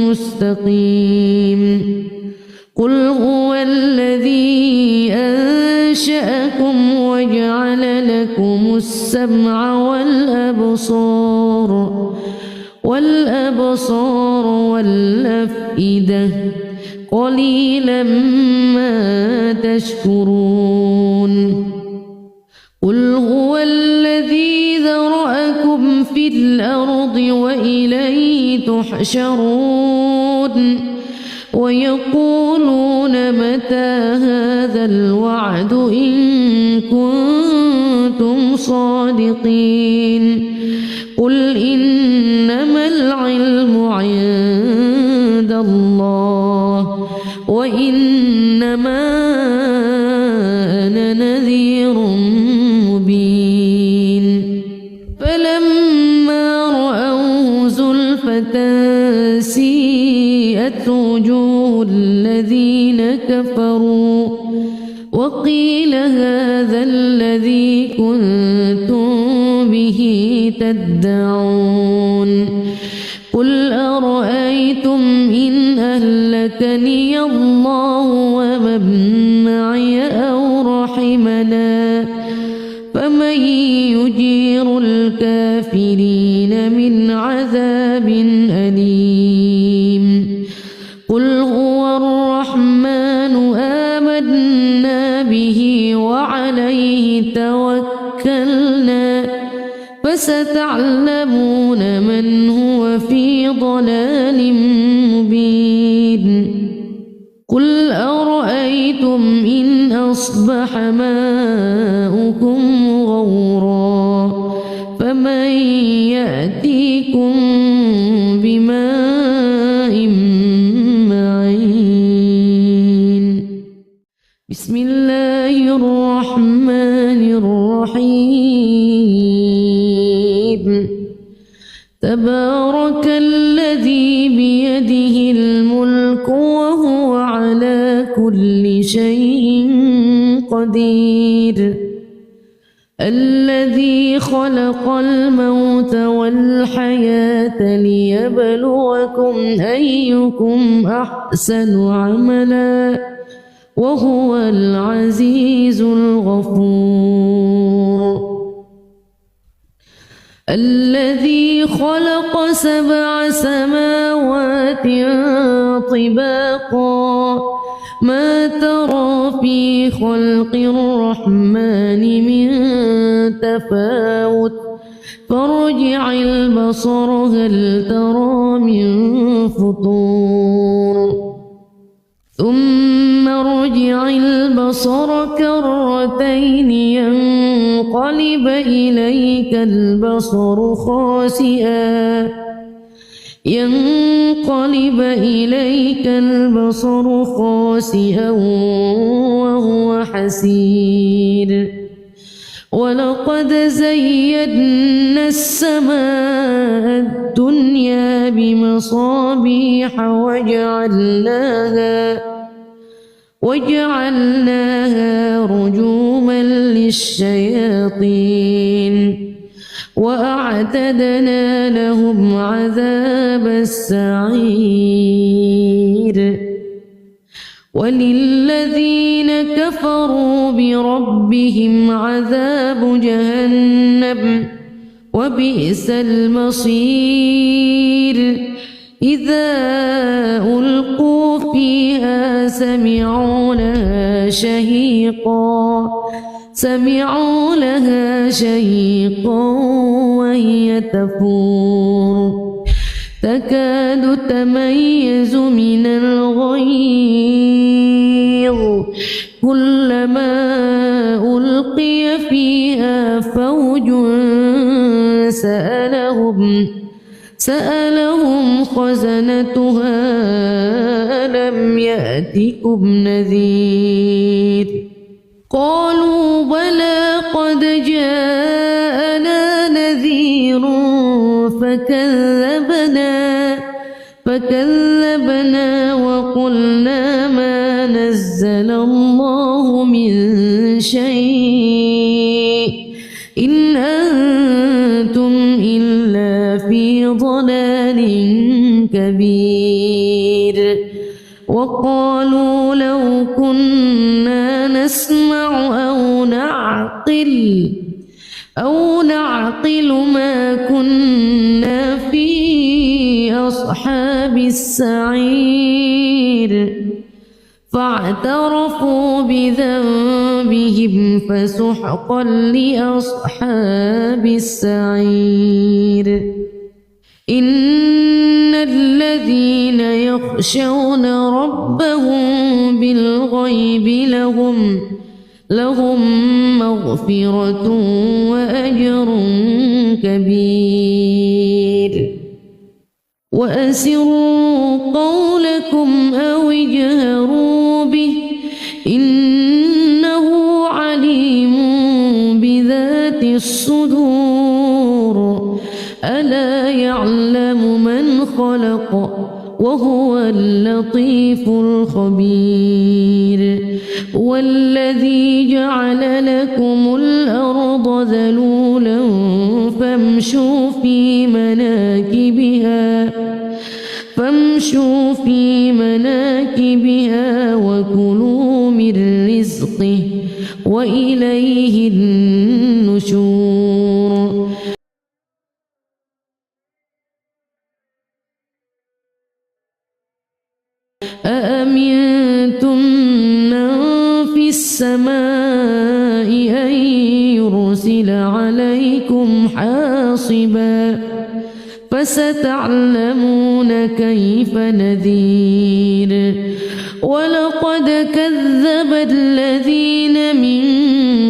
مستقيم قل هو الذي أنشأكم وجعل لكم السمع والأبصار والأفئدة قليلا ما تشكرون قل هو الذي ذرأكم في الأرض وإليه تحشرون ويقولون متى هذا الوعد إن كنتم صادقين قل إنما العلم عند الله وإنما أنا نذير مبين فلما رأوه زلفة سيئت وجوه الذين كفروا وقيل هذا الذي كنتم به تدعون قل أرأيتم إن أهلكني الله ومن معي أو رحمنا فمن يجير الكافرين من عذاب أليم قل هو الرحمن آمنا به وعليه توكلنا فستعلمون من هو في ضلال مبين قل أرأيتم إن أصبح ماؤكم غورا فمن يأتيكم بماء معين بسم الله الرحمن الرحيم تبارك الذي بيده الملك وهو على كل شيء قدير الذي خلق الموت والحياة ليبلوكم أيكم أحسن عملا وهو العزيز الغفور الذي خلق 7 سماوات طباقا ما ترى في خلق الرحمن من تفاوت فارجع البصر هل ترى من فطور ثم ارجع البصر كرتين ينقلب إليك البصر خاسئا وهو حسير ولقد زينا السماء الدنيا بمصابيح وجعلناها رجوما للشياطين وأعتدنا لهم عذاب السعير وللذين كفروا بربهم عذاب جهنم وبئس المصير إذا ألقوا فيها سمعوا لها شهيقا وهي تفور تكاد تميز من الغيظ كلما ألقي فيها فوج سألهم خزنتها ألم يأتكم نذير قالوا بلى قد جاءنا نذير فكذبنا وقلنا ما نزل الله من شيء إن أنتم إلا في ضلال كبير وقالوا لو كنا نسمع أو نعقل ما كنا في أصحاب السعير فاعترفوا بذنبهم فسحقا لأصحاب السعير إن الذين يخشون ربهم بالغيب لهم مغفرة وأجر كبير وأسروا قولكم أو اجهروا به إنه عليم بذات الصدور ألا يعلم من خلق وهو اللطيف الخبير والذي جعل لكم الأرض ذلولا فامشوا في مناكبها وكلوا من رزقه وإليه النشور أأمنتم من في السماء أن يرسل عليكم حاصبا فستعلمون كيف نذير ولقد كذب الذين من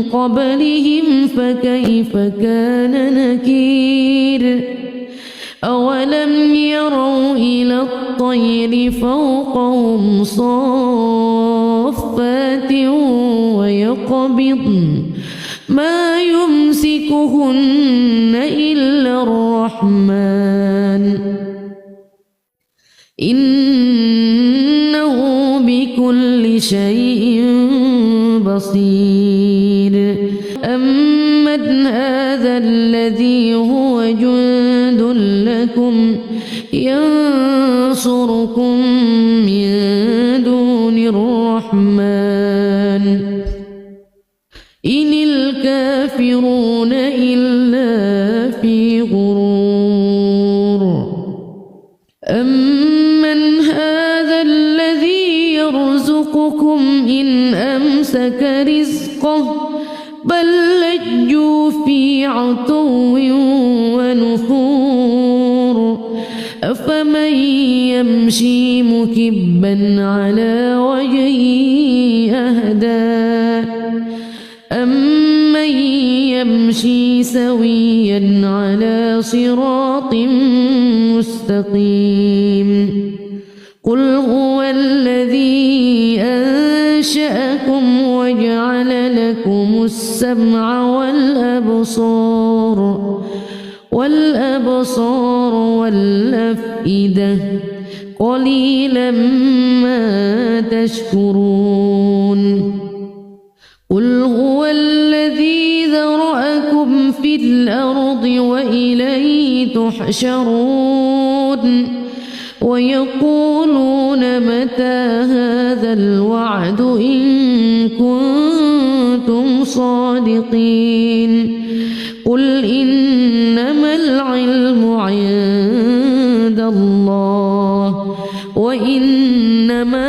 قبلهم فكيف كان نكير أولم يروا إلى الطير فوقهم صافات ويقبضن ما يمسكهن إلا الرحمن إنه بكل شيء بصير أمن هذا الذي هو جند لكم ينصركم من دون الرحمن إن الكافرون إلا في غرور أمن هذا الذي يرزقكم إن أمسك رزقه بل لجوا في عتو ونفور أفمن يمشي مكبا على وجهه أهدى أمن يمشي سويا على صراط مستقيم قل هو الذي أنشأكم وجعل لكم السمع والأبصار والأفئدة قليلا ما تشكرون قل هو الذي ذرأكم في الأرض وإليه تحشرون ويقولون متى هذا الوعد إن كنتم صادقين قل إنما العلم عند الله وإنما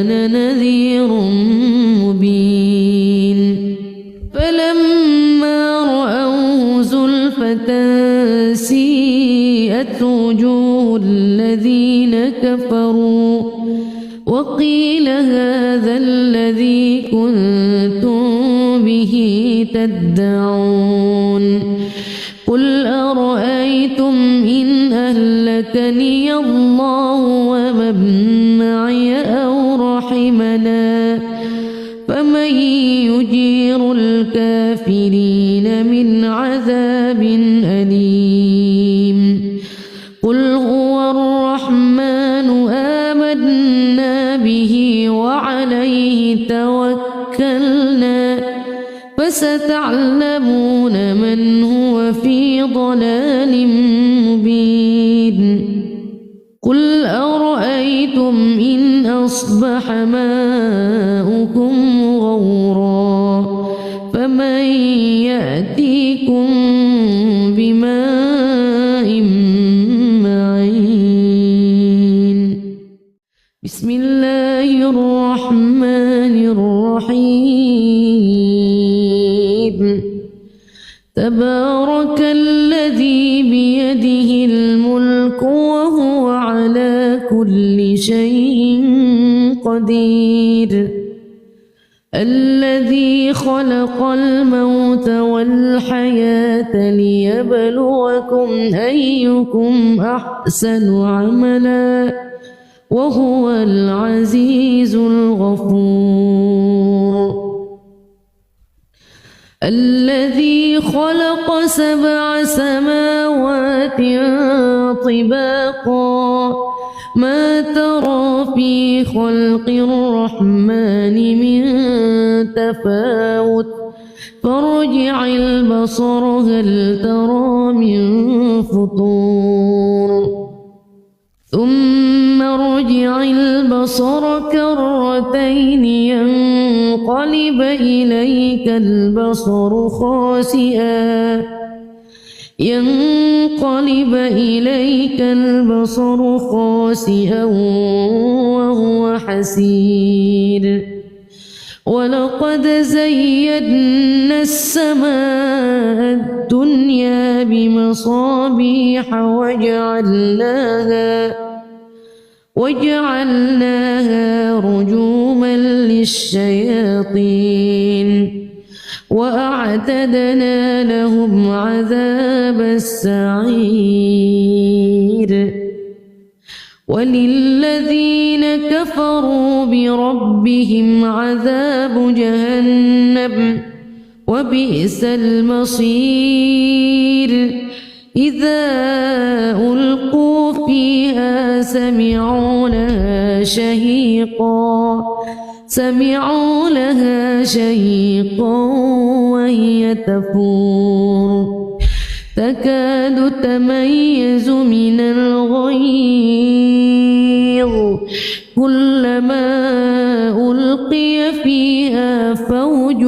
أنا نذير مبين فلما رأوه زلفة سيئت وجوه الذين كفروا وقيل هذا الذي كنتم به تدعون قل أرأيتم إن أهلكني الله ومن معي أو رحمنا فمن يجير الكافرين من عذاب أليم قل هو الرحمن آمنا به وعليه توكلنا فستعلمون من هو في ضلال مبين قل أرأيتم إن أصبح ماؤكم غورا فمن يأتيكم بماء معين بسم الله الرحمن الرحيم تبارك الذي بيده الملك وهو على كل شيء قدير الذي خلق الموت والحياة ليبلوكم أيكم أحسن عملا وهو العزيز الغفور الذي خلق 7 سماوات طباقا ما ترى في خلق الرحمن من تفاوت فارجع البصر هل ترى من فطور ثم ارجع البصر كرتين ينقلب إليك البصر خاسئا وهو حسير ولقد زينا السماء الدنيا بمصابيح وجعلناها رجوما للشياطين وأعتدنا لهم عذاب السعير وللذين كفروا بربهم عذاب جهنم وبئس المصير إذا ألقوا فيها سمعوا لها شهيقا وهي تفور تكاد تميز من الغيظ كلما ألقي فيها فوج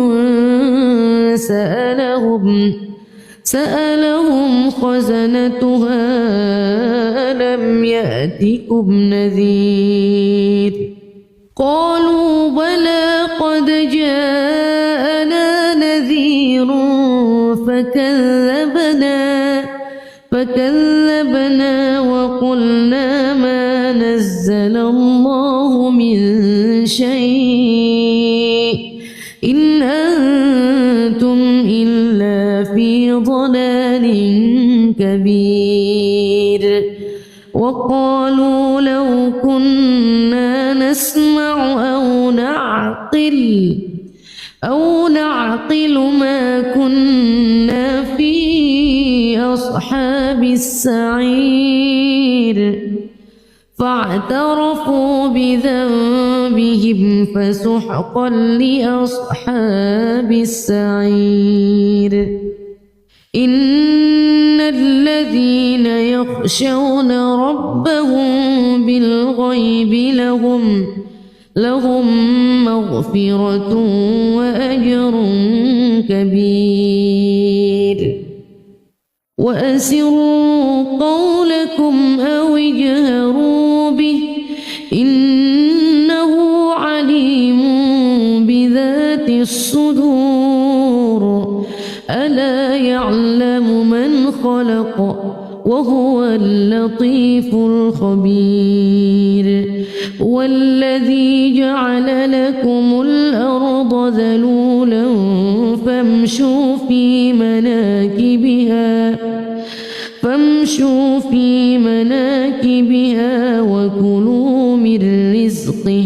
سألهم خزنتها ألم يأتكم نذير قالوا بلى قد جاءنا نذير فكذبنا وقلنا ما نزل الله من شيء إن أنتم إلا في ضلال كبير وقالوا لو كنا نسمع أو نعقل ما كنا في أصحاب السعير فاعترفوا بذنبهم فسحقا لأصحاب السعير إن الذين يخشون ربهم بالغيب لهم مغفرة وأجر كبير. وأسروا قولكم أو اجهروا به إنه عليم بذات الصدور. ألا يعلم من خلق وهو اللطيف الخبير. والذي جعل لكم الأرض ذلولا فامشوا في مناكبها وكلوا من رزقه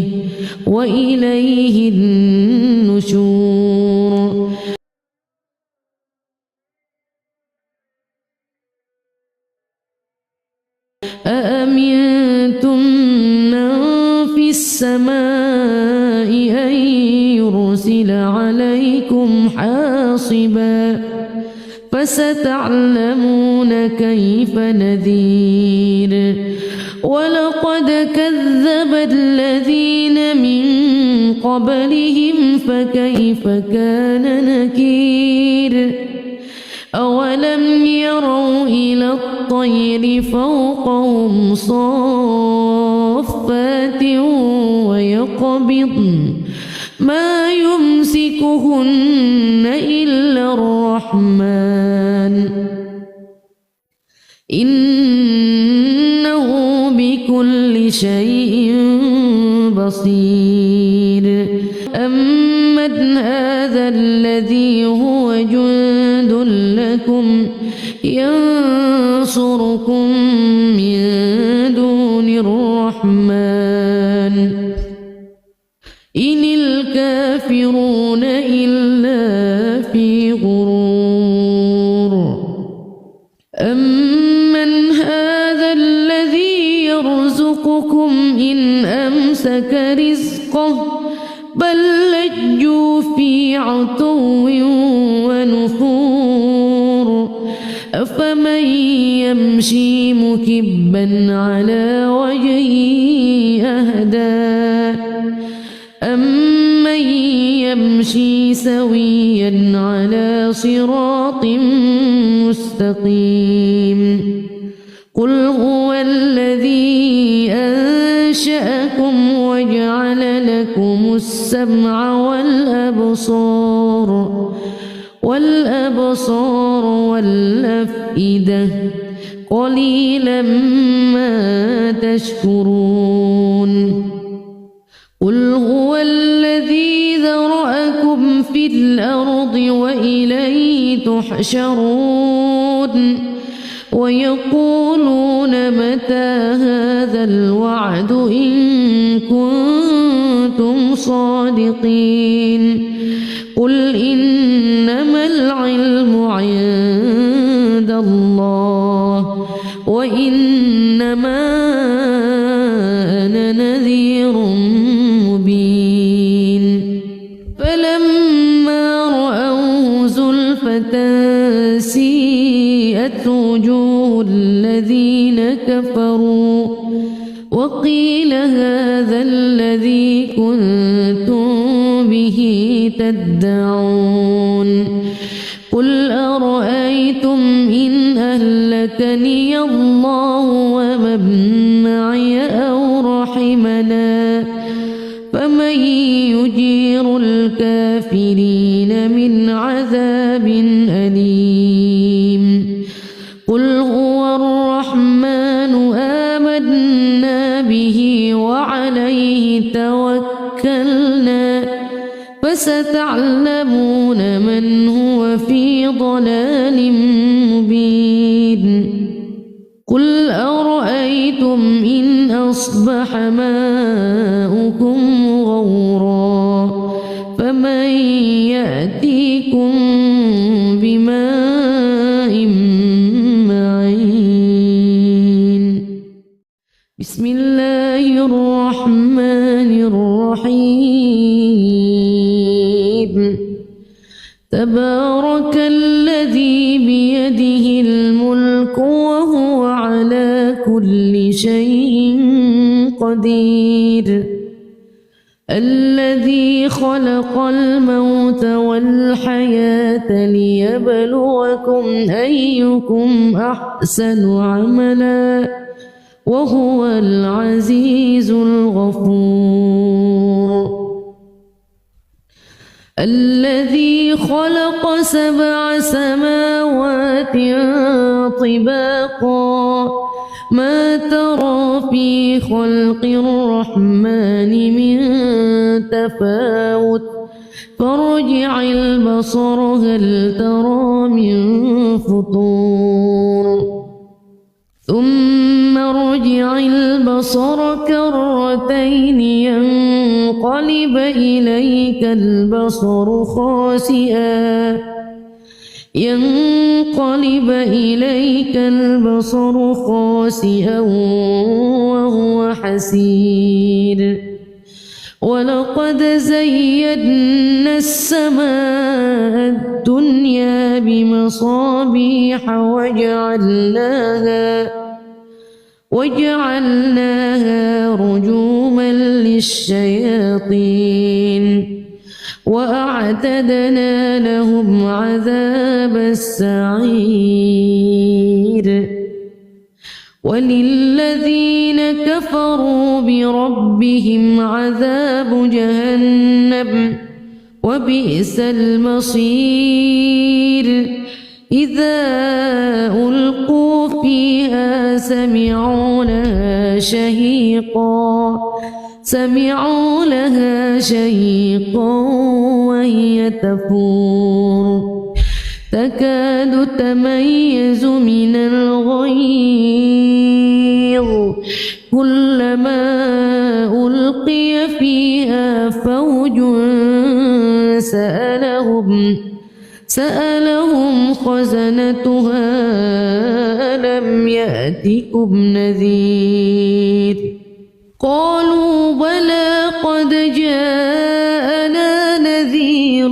وإليه النشور. أأمنتم من في السماء أن يرسل عليكم حاصبا فستعلمون كيف نذير. ولقد كذب الذين من قبلهم فكيف كان نكير. أولم يروا إلى الطير فوقهم صافات ويقبضن ما يمسكهن إلا الرحمن إنه بكل شيء بصير. أمن هذا الذي هو جند لكم ينصركم من دون الرحمن إن الكافرون إلا في غرور. أمن هذا الذي يرزقكم إن أمسك رزقه بل لجوا في عتو ونفور. أفمن يمشي مكبا على وجهه أهدى أمن يمشي سويا على صراط مستقيم. قل هو الذي أنشأكم وجعل لكم السمع والأبصار والأفئدة قليلا ما تشكرون. قل هو الذي ذرأكم في الأرض وإليه تحشرون. ويقولون متى هذا الوعد إن كنتم صادقين. قل إنما العلم عند الله وإنما أنا نذير مبين. فلما رأوه زلفة سيئت وجوه الذين كفروا وقيل هذا الذي كنتم به تدعون. قل أرأيتم إن أهلكني الله ومن معي أو رحمنا فمن يجير الكافرين من عذاب أليم. قل هو الرحمن آمنا به وعليه توكلنا فستعلمون من هو في ضلال مبين. قل أرأيتم إن أصبح ماؤكم غورا فمن يأتيكم بماء معين. بسم الله الرحمن الرحيم. تبارك الذي بيده الملك الملك وهو على كل شيء قدير الذي خلق الموت والحياة ليبلوكم أيكم أحسن عملا وهو العزيز الغفور الذي خلق 7 سماوات طباقا ما ترى في خلق الرحمن من تفاوت فارجع البصر هل ترى من فطور ثم ارجع البصر كرتين ينقلب إليك البصر خاسئا وهو حسير ولقد زينا السماء الدنيا بمصابيح وجعلناها رجوما للشياطين وأعتدنا لهم عذاب السعير وللذين كفروا بربهم عذاب جهنم وبئس المصير إذا ألقوا فيها سمعوا لها شهيقا وهي تفور تكاد تميز من الغيظ كلما ألقي فيها فوج سألهم خزنتها ألم يأتكم نذير قالوا بلى قد جاءنا نذير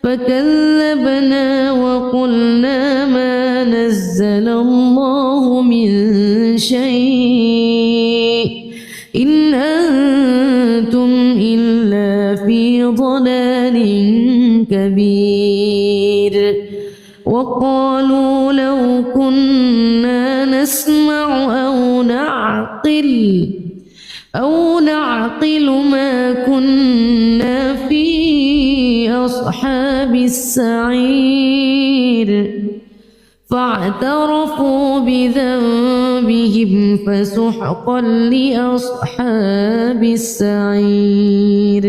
فكذبنا وقلنا ما نزل الله من شيء إن أنتم إلا في ضلال كبير وقالوا لو كنا نسمع أو نعقل ما كنا في أصحاب السعير فاعترفوا بذنبهم فسحقا لأصحاب السعير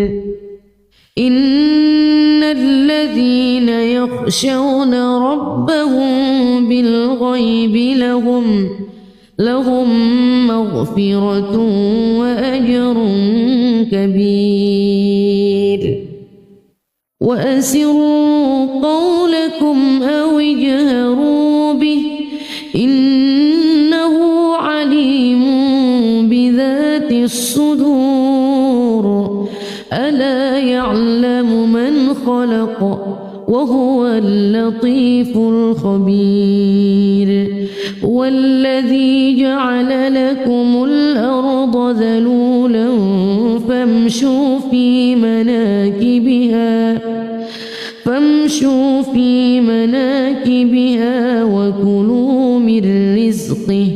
إن الذين يخشون ربهم بالغيب لهم مغفرة وأجر كبير وأسروا قولكم أو اجهروا به إنه عليم بذات الصدور ألا يعلم من خلق وهو اللطيف الخبير والذي جعل لكم الأرض ذلولا فامشوا في مناكبها وكلوا من رزقه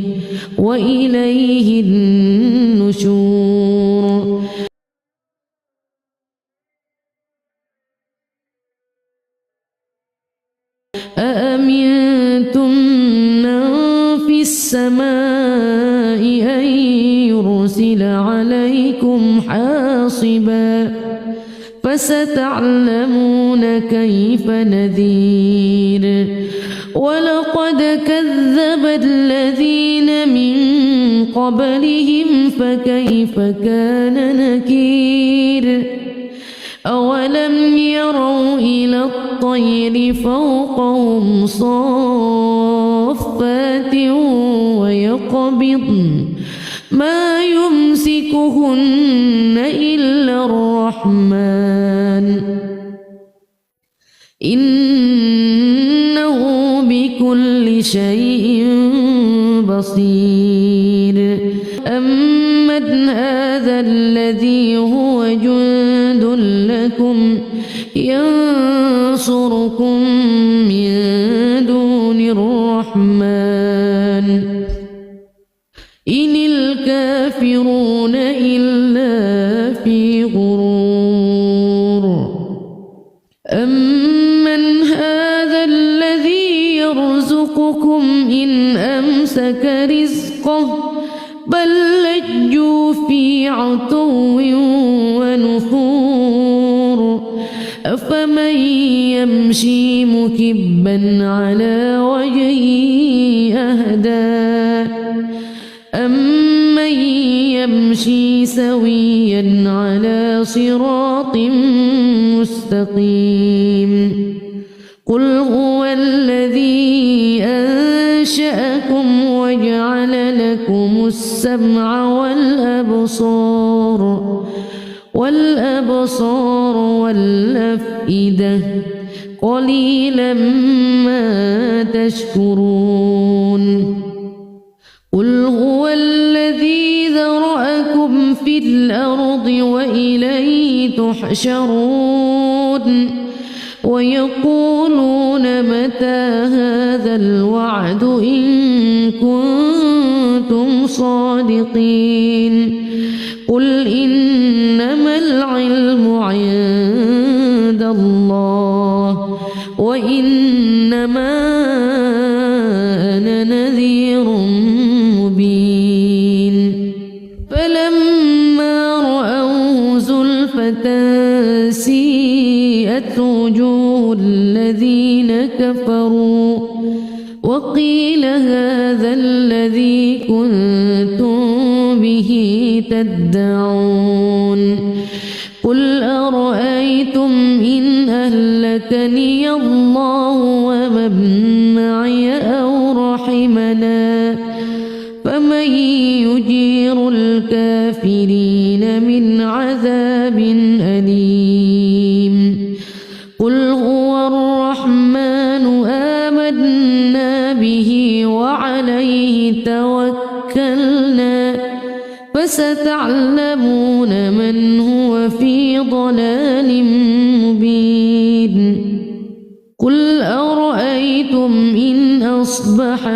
وإليه النشور أأمنتم من في السماء أن يرسل عليكم حاصبا فستعلمون كيف نذير ولقد كذب الذين من قبلهم فكيف كان نكير أولم يروا إلى الطير فوقهم صافات ويقبضن ما يمسكهن إلا الرحمن بكل شيء بصير أمن هذا الذي هو جند لكم ينصركم من دون الرحمن إن الكافرون إلا في غرور أمن هذا الذي يرزقكم إن أمسك رزقه بل لجوا في عتو ونفور أفمن يمشي مكبا على وجهه أهدى أمن يمشي سويا على صراط مستقيم قل هو الذي أنشأكم وجعل لكم السمع والأبصار والأفئدة قليلا ما تشكرون قل هو الذي ذرأكم في الأرض وإليه تحشرون ويقولون متى هذا الوعد إن كنتم صادقين قل إنما العلم عند الله وإنما أنا نذير مبين فلما رأوه زلفة سيئت وجوه الذين كفروا وقيل هذا الذي كنتم به تدعون قل أرأيتم إن أهلكني الله ومن معي أو رحمنا فمن يجير الكافرين من عذاب أليم قل هو الرحمن آمنا به وعليه توكلنا فستعلمون من هو في ضلال مبين قل أرأيتم إن أصبح